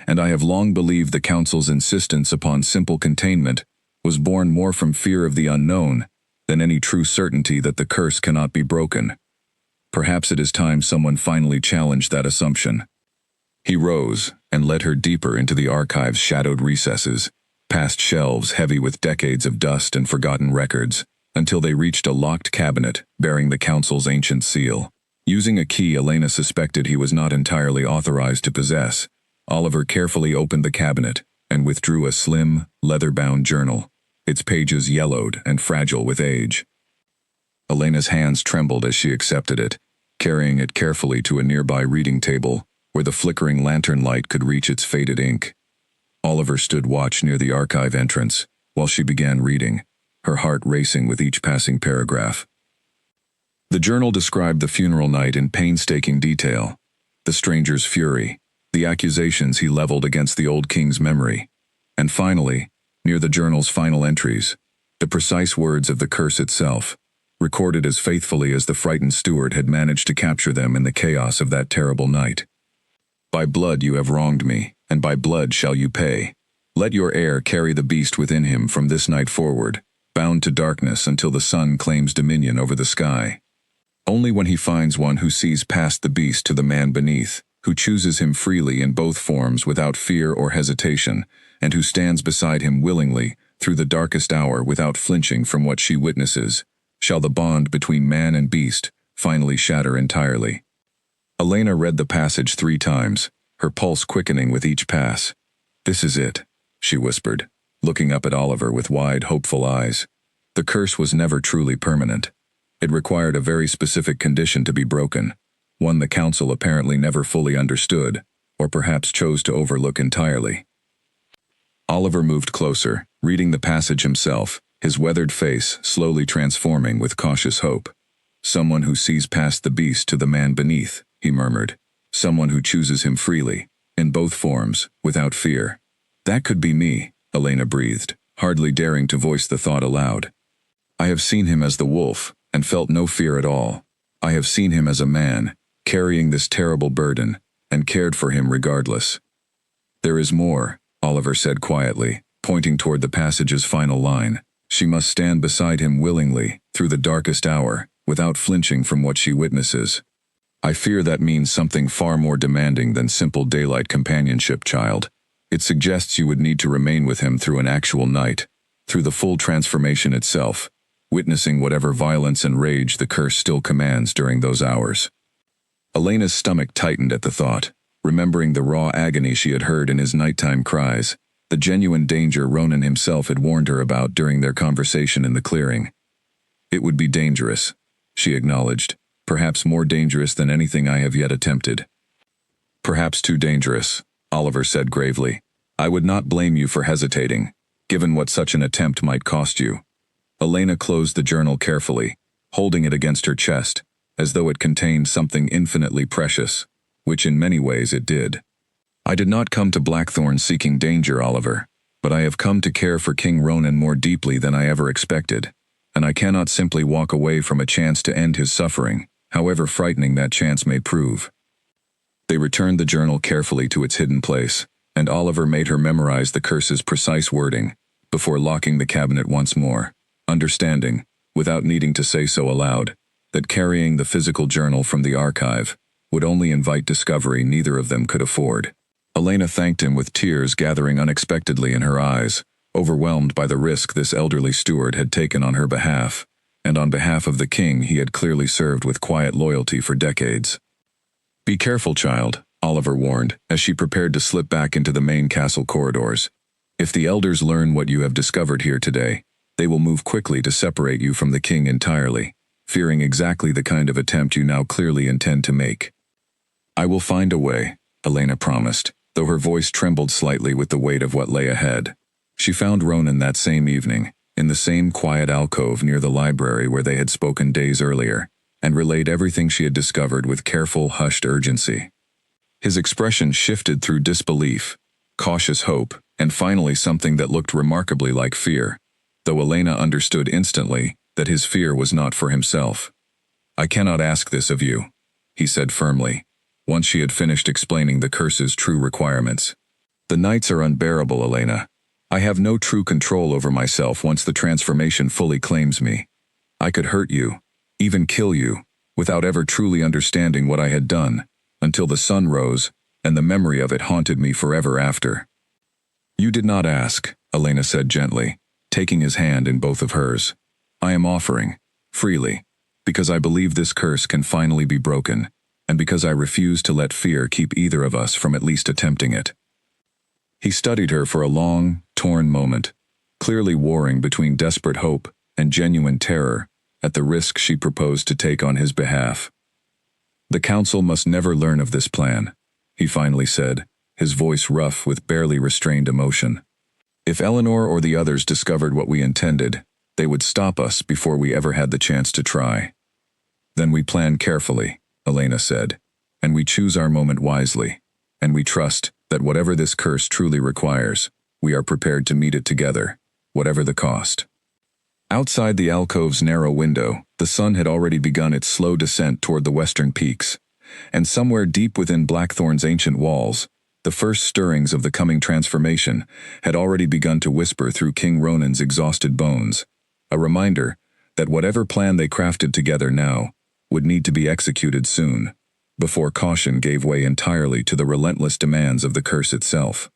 and I have long believed the council's insistence upon simple containment was born more from fear of the unknown than any true certainty that the curse cannot be broken. Perhaps it is time someone finally challenged that assumption." He rose and led her deeper into the archive's shadowed recesses, past shelves heavy with decades of dust and forgotten records, until they reached a locked cabinet bearing the council's ancient seal. Using a key Elena suspected he was not entirely authorized to possess, Oliver carefully opened the cabinet and withdrew a slim, leather-bound journal, its pages yellowed and fragile with age. Elena's hands trembled as she accepted it, carrying it carefully to a nearby reading table where the flickering lantern light could reach its faded ink. Oliver stood watch near the archive entrance while she began reading, her heart racing with each passing paragraph. The journal described the funeral night in painstaking detail, the stranger's fury, the accusations he leveled against the old king's memory, and finally, near the journal's final entries, the precise words of the curse itself, recorded as faithfully as the frightened steward had managed to capture them in the chaos of that terrible night. "By blood you have wronged me, and by blood shall you pay. Let your heir carry the beast within him from this night forward, bound to darkness until the sun claims dominion over the sky. Only when he finds one who sees past the beast to the man beneath, who chooses him freely in both forms without fear or hesitation, and who stands beside him willingly through the darkest hour without flinching from what she witnesses, shall the bond between man and beast finally shatter entirely." Elena read the passage 3 times, her pulse quickening with each pass. "This is it," she whispered, looking up at Oliver with wide, hopeful eyes. The curse was never truly permanent. It required a very specific condition to be broken, one the council apparently never fully understood, or perhaps chose to overlook entirely. Oliver moved closer, reading the passage himself, his weathered face slowly transforming with cautious hope. "Someone who sees past the beast to the man beneath," he murmured. "Someone who chooses him freely, in both forms, without fear." "That could be me," Elena breathed, hardly daring to voice the thought aloud. "I have seen him as the wolf, and felt no fear at all. I have seen him as a man, carrying this terrible burden, and cared for him regardless." "There is more," Oliver said quietly, pointing toward the passage's final line. "She must stand beside him willingly, through the darkest hour, without flinching from what she witnesses. I fear that means something far more demanding than simple daylight companionship, child. It suggests you would need to remain with him through an actual night, through the full transformation itself, witnessing whatever violence and rage the curse still commands during those hours." Elena's stomach tightened at the thought, remembering the raw agony she had heard in his nighttime cries, the genuine danger Ronan himself had warned her about during their conversation in the clearing. "It would be dangerous," she acknowledged, "perhaps more dangerous than anything I have yet attempted." "Perhaps too dangerous," Oliver said gravely. "I would not blame you for hesitating, given what such an attempt might cost you." Elena closed the journal carefully, holding it against her chest, as though it contained something infinitely precious, which in many ways it did. "I did not come to Blackthorn seeking danger, Oliver, but I have come to care for King Ronan more deeply than I ever expected, and I cannot simply walk away from a chance to end his suffering, however frightening that chance may prove." They returned the journal carefully to its hidden place, and Oliver made her memorize the curse's precise wording, before locking the cabinet once more, understanding, without needing to say so aloud, that carrying the physical journal from the archive would only invite discovery neither of them could afford. Elena thanked him with tears gathering unexpectedly in her eyes, overwhelmed by the risk this elderly steward had taken on her behalf, and on behalf of the king he had clearly served with quiet loyalty for decades. "Be careful, child," Oliver warned, as she prepared to slip back into the main castle corridors. "If the elders learn what you have discovered here today, they will move quickly to separate you from the king entirely, fearing exactly the kind of attempt you now clearly intend to make." "I will find a way," Elena promised, though her voice trembled slightly with the weight of what lay ahead. She found Ronan that same evening, in the same quiet alcove near the library where they had spoken days earlier, and relayed everything she had discovered with careful, hushed urgency. His expression shifted through disbelief, cautious hope, and finally something that looked remarkably like fear, though Elena understood instantly that his fear was not for himself. "I cannot ask this of you," he said firmly, once she had finished explaining the curse's true requirements. "The nights are unbearable, Elena. I have no true control over myself once the transformation fully claims me. I could hurt you, even kill you, without ever truly understanding what I had done, until the sun rose, and the memory of it haunted me forever after." "You did not ask," Elena said gently, taking his hand in both of hers. "I am offering, freely, because I believe this curse can finally be broken, and because I refuse to let fear keep either of us from at least attempting it." He studied her for a long, torn moment, clearly warring between desperate hope and genuine terror at the risk she proposed to take on his behalf. "The council must never learn of this plan," he finally said, his voice rough with barely restrained emotion. "If Eleanor or the others discovered what we intended, they would stop us before we ever had the chance to try. Then we plan carefully," Elena said, "and we choose our moment wisely, and we trust that whatever this curse truly requires, we are prepared to meet it together, whatever the cost." Outside the alcove's narrow window, the sun had already begun its slow descent toward the western peaks, and somewhere deep within Blackthorn's ancient walls, the first stirrings of the coming transformation had already begun to whisper through King Ronan's exhausted bones, a reminder that whatever plan they crafted together now would need to be executed soon, before caution gave way entirely to the relentless demands of the curse itself.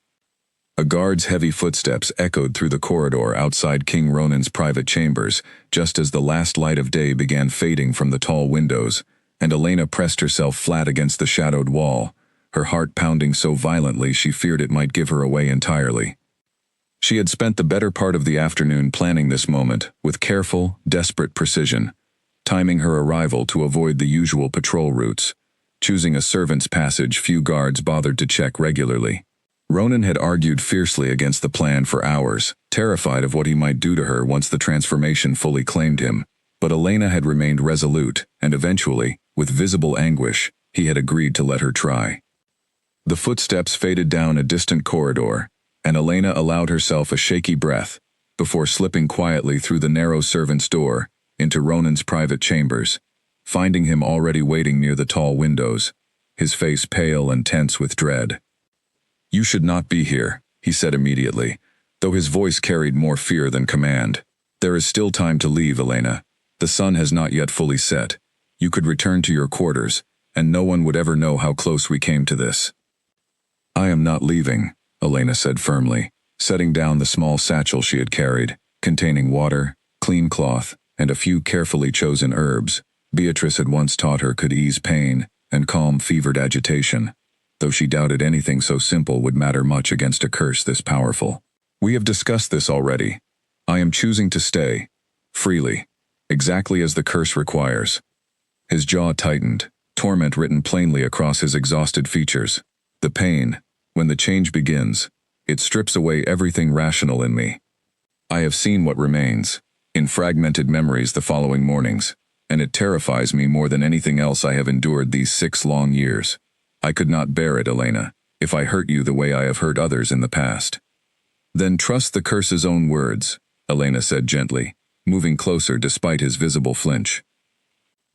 A guard's heavy footsteps echoed through the corridor outside King Ronan's private chambers just as the last light of day began fading from the tall windows, and Elena pressed herself flat against the shadowed wall, her heart pounding so violently she feared it might give her away entirely. She had spent the better part of the afternoon planning this moment with careful, desperate precision, timing her arrival to avoid the usual patrol routes, choosing a servant's passage few guards bothered to check regularly. Ronan had argued fiercely against the plan for hours, terrified of what he might do to her once the transformation fully claimed him, but Elena had remained resolute, and eventually, with visible anguish, he had agreed to let her try. The footsteps faded down a distant corridor, and Elena allowed herself a shaky breath before slipping quietly through the narrow servant's door into Ronan's private chambers, finding him already waiting near the tall windows, his face pale and tense with dread. "You should not be here," he said immediately, though his voice carried more fear than command. "There is still time to leave, Elena. The sun has not yet fully set. You could return to your quarters, and no one would ever know how close we came to this." "I am not leaving," Elena said firmly, setting down the small satchel she had carried, containing water, clean cloth, and a few carefully chosen herbs Beatrice had once taught her could ease pain and calm fevered agitation, though she doubted anything so simple would matter much against a curse this powerful. "We have discussed this already. I am choosing to stay, freely, exactly as the curse requires." His jaw tightened, torment written plainly across his exhausted features. "The pain, when the change begins, it strips away everything rational in me. I have seen what remains, in fragmented memories the following mornings, and it terrifies me more than anything else I have endured these 6 long years. I could not bear it, Elena, if I hurt you the way I have hurt others in the past." "Then trust the curse's own words," Elena said gently, moving closer despite his visible flinch.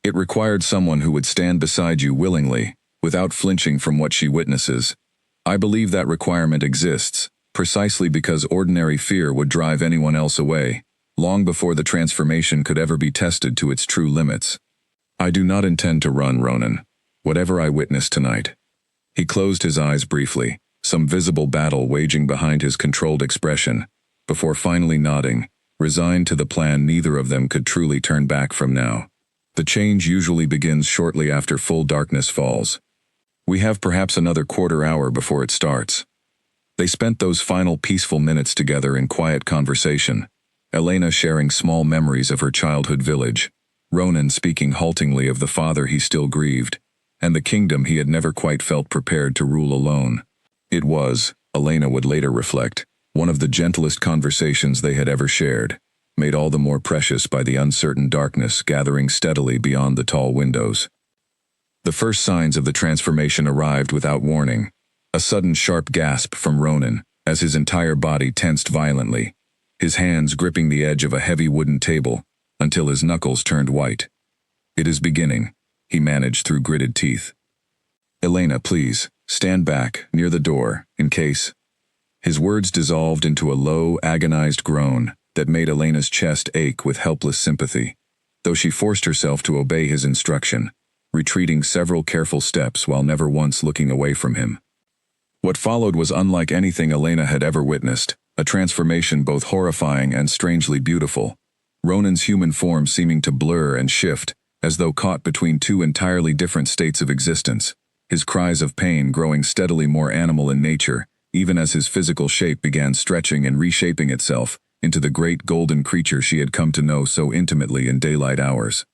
"It required someone who would stand beside you willingly, without flinching from what she witnesses. I believe that requirement exists, precisely because ordinary fear would drive anyone else away, long before the transformation could ever be tested to its true limits. I do not intend to run, Ronan, whatever I witness tonight." He closed his eyes briefly, some visible battle waging behind his controlled expression, before finally nodding, resigned to the plan neither of them could truly turn back from now. The change usually begins shortly after full darkness falls. We have perhaps another quarter hour before it starts. They spent those final peaceful minutes together in quiet conversation, Elena sharing small memories of her childhood village, Ronan speaking haltingly of the father he still grieved, and the kingdom he had never quite felt prepared to rule alone. It was, Elena would later reflect, one of the gentlest conversations they had ever shared, made all the more precious by the uncertain darkness gathering steadily beyond the tall windows. The first signs of the transformation arrived without warning. A sudden sharp gasp from Ronan, as his entire body tensed violently, his hands gripping the edge of a heavy wooden table, until his knuckles turned white. "It is beginning," he managed through gritted teeth. "Elena, please, stand back, near the door, in case—" His words dissolved into a low, agonized groan that made Elena's chest ache with helpless sympathy, though she forced herself to obey his instruction, retreating several careful steps while never once looking away from him. What followed was unlike anything Elena had ever witnessed, a transformation both horrifying and strangely beautiful, Ronan's human form seeming to blur and shift, as though caught between two entirely different states of existence, his cries of pain growing steadily more animal in nature, even as his physical shape began stretching and reshaping itself into the great golden creature she had come to know so intimately in daylight hours.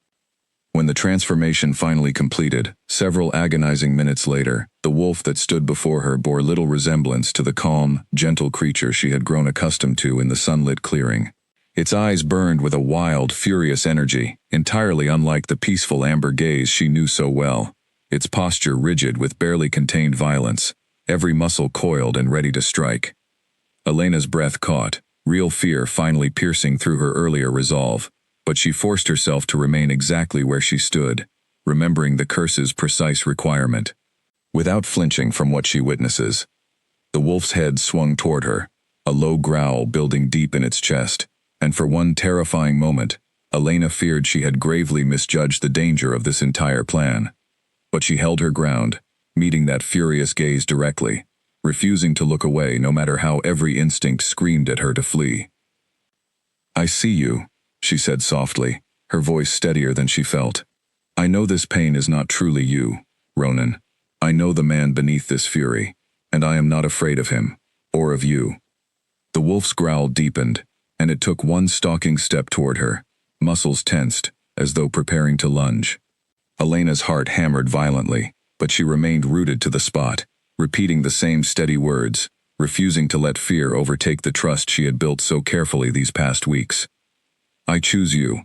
When the transformation finally completed, several agonizing minutes later, the wolf that stood before her bore little resemblance to the calm, gentle creature she had grown accustomed to in the sunlit clearing. Its eyes burned with a wild, furious energy, entirely unlike the peaceful amber gaze she knew so well, its posture rigid with barely contained violence, every muscle coiled and ready to strike. Elena's breath caught, real fear finally piercing through her earlier resolve, but she forced herself to remain exactly where she stood, remembering the curse's precise requirement. Without flinching from what she witnesses, the wolf's head swung toward her, a low growl building deep in its chest, and for one terrifying moment, Elena feared she had gravely misjudged the danger of this entire plan. But she held her ground, meeting that furious gaze directly, refusing to look away no matter how every instinct screamed at her to flee. "I see you," she said softly, her voice steadier than she felt. "I know this pain is not truly you, Ronan. I know the man beneath this fury, and I am not afraid of him, or of you." The wolf's growl deepened, and it took one stalking step toward her, muscles tensed, as though preparing to lunge. Elena's heart hammered violently, but she remained rooted to the spot, repeating the same steady words, refusing to let fear overtake the trust she had built so carefully these past weeks. "I choose you,"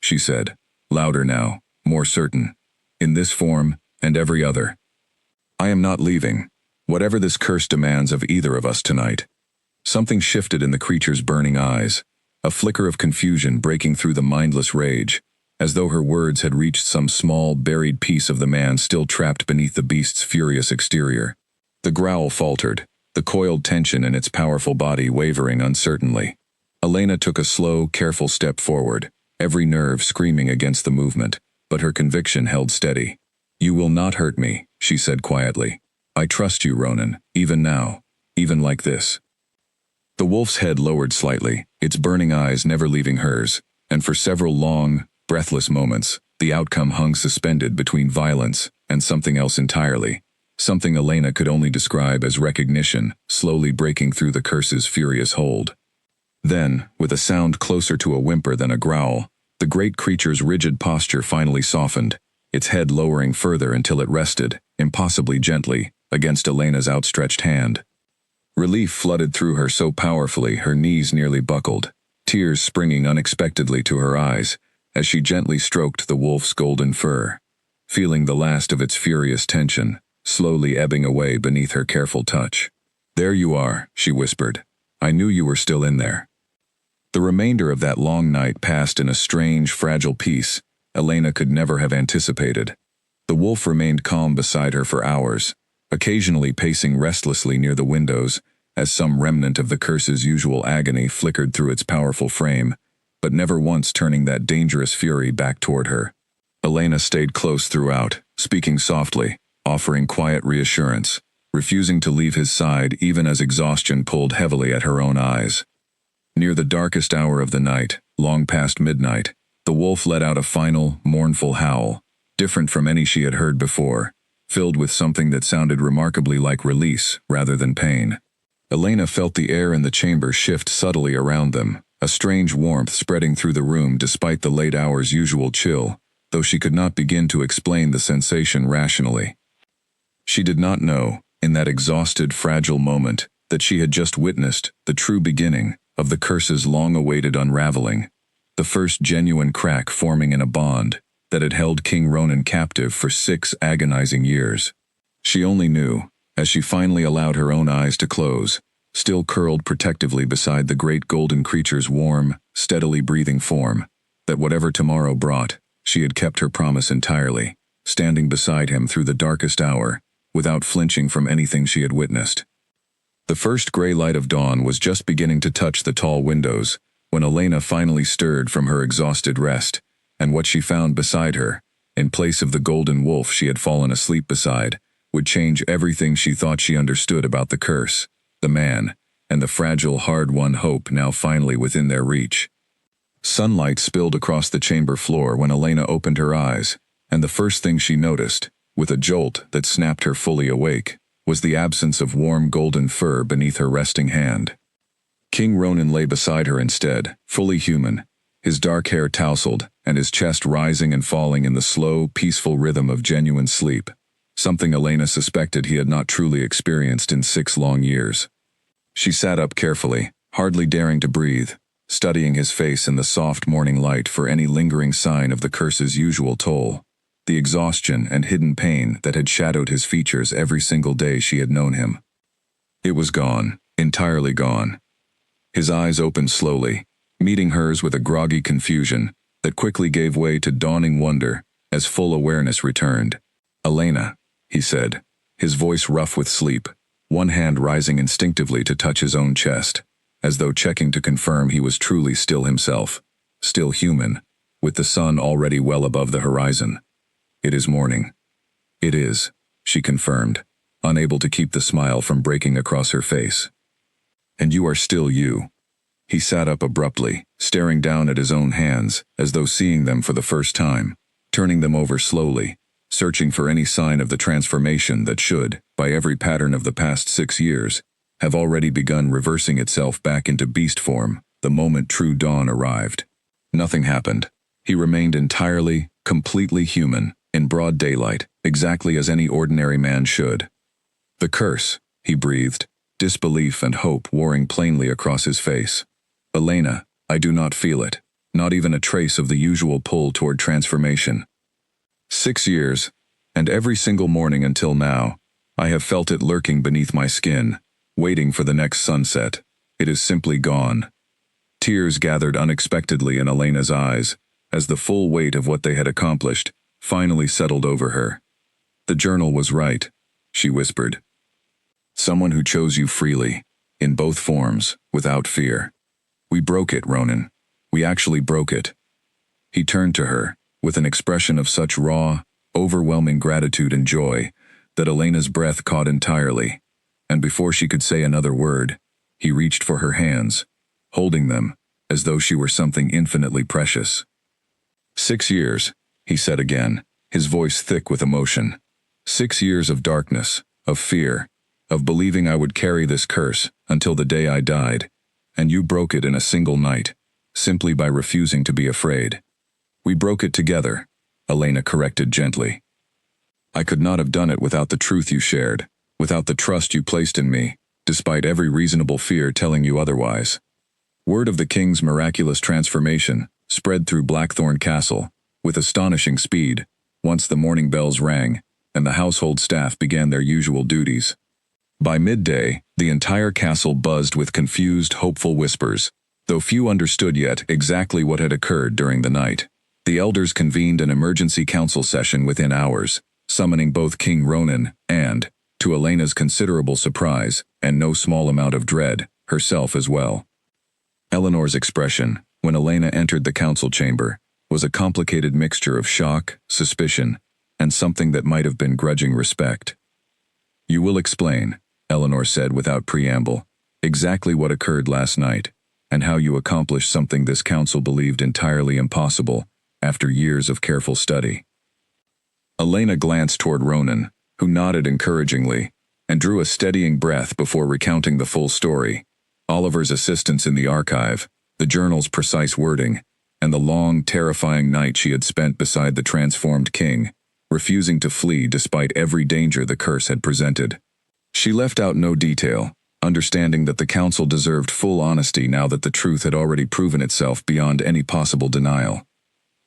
she said, louder now, more certain, "in this form and every other. I am not leaving, whatever this curse demands of either of us tonight." Something shifted in the creature's burning eyes, a flicker of confusion breaking through the mindless rage, as though her words had reached some small, buried piece of the man still trapped beneath the beast's furious exterior. The growl faltered, the coiled tension in its powerful body wavering uncertainly. Elena took a slow, careful step forward, every nerve screaming against the movement, but her conviction held steady. "You will not hurt me," she said quietly. "I trust you, Ronan, even now, even like this." The wolf's head lowered slightly, its burning eyes never leaving hers, and for several long, breathless moments, the outcome hung suspended between violence and something else entirely, something Elena could only describe as recognition, slowly breaking through the curse's furious hold. Then, with a sound closer to a whimper than a growl, the great creature's rigid posture finally softened, its head lowering further until it rested, impossibly gently, against Elena's outstretched hand. Relief flooded through her so powerfully her knees nearly buckled, tears springing unexpectedly to her eyes, as she gently stroked the wolf's golden fur, feeling the last of its furious tension, slowly ebbing away beneath her careful touch. "There you are," she whispered. "I knew you were still in there." The remainder of that long night passed in a strange, fragile peace Elena could never have anticipated. The wolf remained calm beside her for hours, occasionally pacing restlessly near the windows as some remnant of the curse's usual agony flickered through its powerful frame, but never once turning that dangerous fury back toward her. Elena stayed close throughout, speaking softly, offering quiet reassurance, refusing to leave his side even as exhaustion pulled heavily at her own eyes. Near the darkest hour of the night, long past midnight, the wolf let out a final, mournful howl, different from any she had heard before, filled with something that sounded remarkably like release rather than pain. Elena felt the air in the chamber shift subtly around them, a strange warmth spreading through the room despite the late hour's usual chill, though she could not begin to explain the sensation rationally. She did not know, in that exhausted, fragile moment, that she had just witnessed the true beginning of the curse's long-awaited unraveling, the first genuine crack forming in a bond that had held King Ronan captive for 6 agonizing years. She only knew, as she finally allowed her own eyes to close, still curled protectively beside the great golden creature's warm, steadily breathing form, that whatever tomorrow brought, she had kept her promise entirely, standing beside him through the darkest hour, without flinching from anything she had witnessed. The first gray light of dawn was just beginning to touch the tall windows, when Elena finally stirred from her exhausted rest, and what she found beside her, in place of the golden wolf she had fallen asleep beside, would change everything she thought she understood about the curse, the man, and the fragile, hard-won hope now finally within their reach. Sunlight spilled across the chamber floor when Elena opened her eyes, and the first thing she noticed, with a jolt that snapped her fully awake, was the absence of warm golden fur beneath her resting hand. King Ronan lay beside her instead, fully human, his dark hair tousled and his chest rising and falling in the slow, peaceful rhythm of genuine sleep, something Elena suspected he had not truly experienced in 6 long years. She sat up carefully, hardly daring to breathe, studying his face in the soft morning light for any lingering sign of the curse's usual toll, the exhaustion and hidden pain that had shadowed his features every single day she had known him. It was gone, entirely gone. His eyes opened slowly, meeting hers with a groggy confusion that quickly gave way to dawning wonder as full awareness returned. "Elena," he said, his voice rough with sleep, one hand rising instinctively to touch his own chest, as though checking to confirm he was truly still himself, still human, with the sun already well above the horizon. "It is morning." "It is," she confirmed, unable to keep the smile from breaking across her face. "And you are still you." He sat up abruptly, staring down at his own hands, as though seeing them for the first time, turning them over slowly, searching for any sign of the transformation that should, by every pattern of the past 6 years, have already begun reversing itself back into beast form the moment true dawn arrived. Nothing happened. He remained entirely, completely human, in broad daylight, exactly as any ordinary man should. "The curse," he breathed, disbelief and hope warring plainly across his face. "Elena, I do not feel it, not even a trace of the usual pull toward transformation. 6 years, and every single morning until now, I have felt it lurking beneath my skin, waiting for the next sunset. It is simply gone." Tears gathered unexpectedly in Elena's eyes, as the full weight of what they had accomplished finally settled over her. "The journal was right," she whispered. "Someone who chose you freely, in both forms, without fear. We broke it, Ronan. We actually broke it." He turned to her, with an expression of such raw, overwhelming gratitude and joy, that Elena's breath caught entirely, and before she could say another word, he reached for her hands, holding them, as though she were something infinitely precious. "6 years," he said again, his voice thick with emotion. "6 years of darkness, of fear, of believing I would carry this curse until the day I died, and you broke it in a single night, simply by refusing to be afraid." "We broke it together," Elena corrected gently. "I could not have done it without the truth you shared, without the trust you placed in me, despite every reasonable fear telling you otherwise." Word of the king's miraculous transformation spread through Blackthorn Castle, with astonishing speed, once the morning bells rang, and the household staff began their usual duties. By midday, the entire castle buzzed with confused, hopeful whispers, though few understood yet exactly what had occurred during the night. The elders convened an emergency council session within hours, summoning both King Ronan and, to Elena's considerable surprise, and no small amount of dread, herself as well. Eleanor's expression, when Elena entered the council chamber, was a complicated mixture of shock, suspicion, and something that might have been grudging respect. "You will explain," Eleanor said without preamble, "exactly what occurred last night, and how you accomplished something this council believed entirely impossible after years of careful study." Elena glanced toward Ronan, who nodded encouragingly, and drew a steadying breath before recounting the full story: Oliver's assistance in the archive, the journal's precise wording, and the long, terrifying night she had spent beside the transformed king, refusing to flee despite every danger the curse had presented. She left out no detail, understanding that the council deserved full honesty now that the truth had already proven itself beyond any possible denial.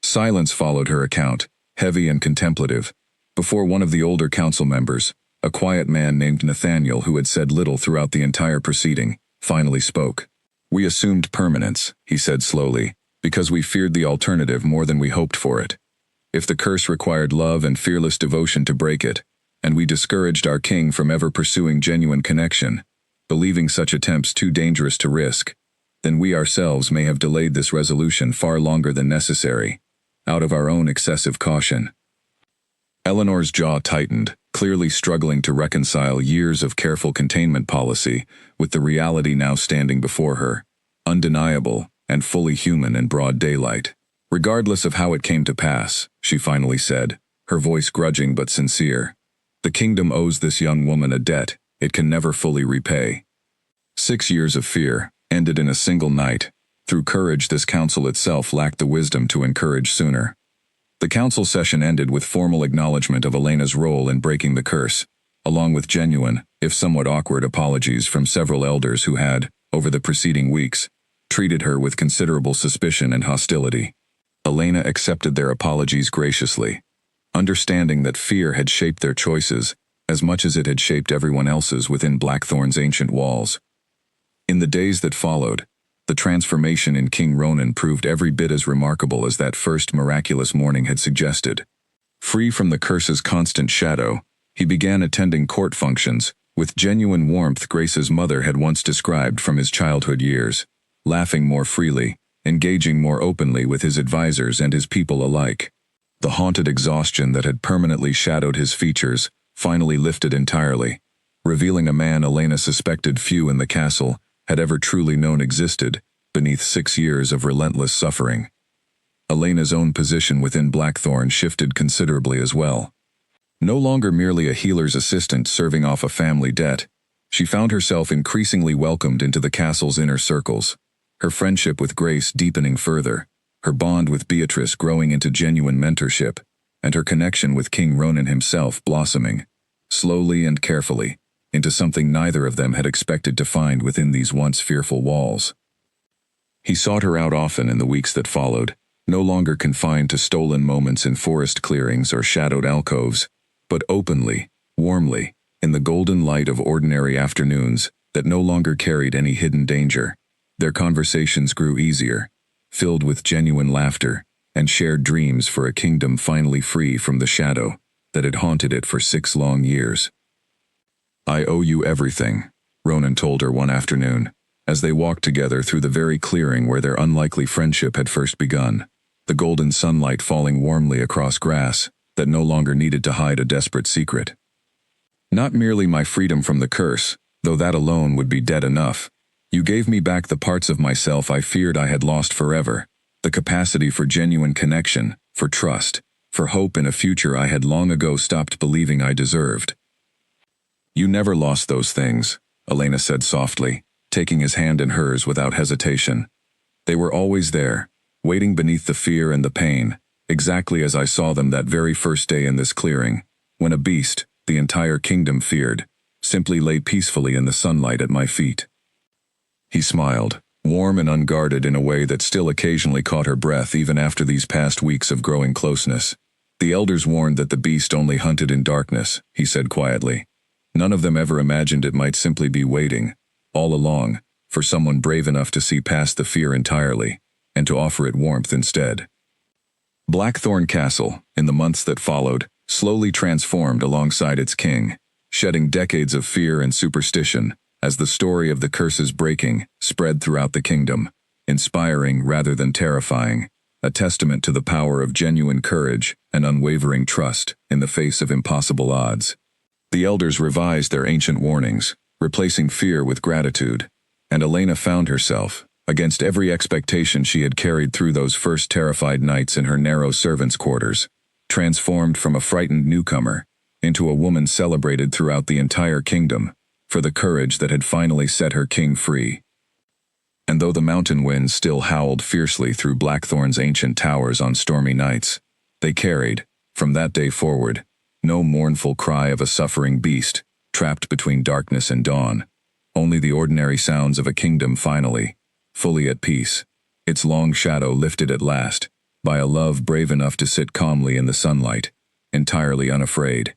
Silence followed her account, heavy and contemplative, before one of the older council members, a quiet man named Nathaniel who had said little throughout the entire proceeding, finally spoke. "We assumed permanence," he said slowly, "because we feared the alternative more than we hoped for it. If the curse required love and fearless devotion to break it, and we discouraged our king from ever pursuing genuine connection, believing such attempts too dangerous to risk, then we ourselves may have delayed this resolution far longer than necessary, out of our own excessive caution." Eleanor's jaw tightened, clearly struggling to reconcile years of careful containment policy with the reality now standing before her, undeniable and fully human in broad daylight. "Regardless of how it came to pass," she finally said, her voice grudging but sincere, "the kingdom owes this young woman a debt it can never fully repay." 6 years of fear, ended in a single night, through courage this council itself lacked the wisdom to encourage sooner. The council session ended with formal acknowledgement of Elena's role in breaking the curse, along with genuine, if somewhat awkward apologies from several elders who had, over the preceding weeks, treated her with considerable suspicion and hostility. Elena accepted their apologies graciously, understanding that fear had shaped their choices as much as it had shaped everyone else's within Blackthorn's ancient walls. In the days that followed, the transformation in King Ronan proved every bit as remarkable as that first miraculous morning had suggested. Free from the curse's constant shadow, he began attending court functions with genuine warmth Grace's mother had once described from his childhood years, laughing more freely, engaging more openly with his advisors and his people alike. The haunted exhaustion that had permanently shadowed his features finally lifted entirely, revealing a man Elena suspected few in the castle had ever truly known existed beneath 6 years of relentless suffering. Elena's own position within Blackthorn shifted considerably as well. No longer merely a healer's assistant serving off a family debt, she found herself increasingly welcomed into the castle's inner circles, her friendship with Grace deepening further, her bond with Beatrice growing into genuine mentorship, and her connection with King Ronan himself blossoming, slowly and carefully, into something neither of them had expected to find within these once fearful walls. He sought her out often in the weeks that followed, no longer confined to stolen moments in forest clearings or shadowed alcoves, but openly, warmly, in the golden light of ordinary afternoons that no longer carried any hidden danger. Their conversations grew easier, filled with genuine laughter, and shared dreams for a kingdom finally free from the shadow that had haunted it for 6 long years. "I owe you everything," Ronan told her one afternoon, as they walked together through the very clearing where their unlikely friendship had first begun, the golden sunlight falling warmly across grass that no longer needed to hide a desperate secret. "Not merely my freedom from the curse, though that alone would be debt enough. You gave me back the parts of myself I feared I had lost forever, the capacity for genuine connection, for trust, for hope in a future I had long ago stopped believing I deserved." "You never lost those things," Elena said softly, taking his hand in hers without hesitation. "They were always there, waiting beneath the fear and the pain, exactly as I saw them that very first day in this clearing, when a beast, the entire kingdom feared, simply lay peacefully in the sunlight at my feet." He smiled, warm and unguarded in a way that still occasionally caught her breath even after these past weeks of growing closeness. "The elders warned that the beast only hunted in darkness," he said quietly. "None of them ever imagined it might simply be waiting, all along, for someone brave enough to see past the fear entirely, and to offer it warmth instead." Blackthorn Castle, in the months that followed, slowly transformed alongside its king, shedding decades of fear and superstition, as the story of the curse's breaking spread throughout the kingdom, inspiring rather than terrifying, a testament to the power of genuine courage and unwavering trust in the face of impossible odds. The elders revised their ancient warnings, replacing fear with gratitude, and Elena found herself, against every expectation she had carried through those first terrified nights in her narrow servants' quarters, transformed from a frightened newcomer into a woman celebrated throughout the entire kingdom for the courage that had finally set her king free. And though the mountain winds still howled fiercely through Blackthorn's ancient towers on stormy nights, they carried, from that day forward, no mournful cry of a suffering beast, trapped between darkness and dawn. Only the ordinary sounds of a kingdom finally, fully at peace, its long shadow lifted at last, by a love brave enough to sit calmly in the sunlight, entirely unafraid.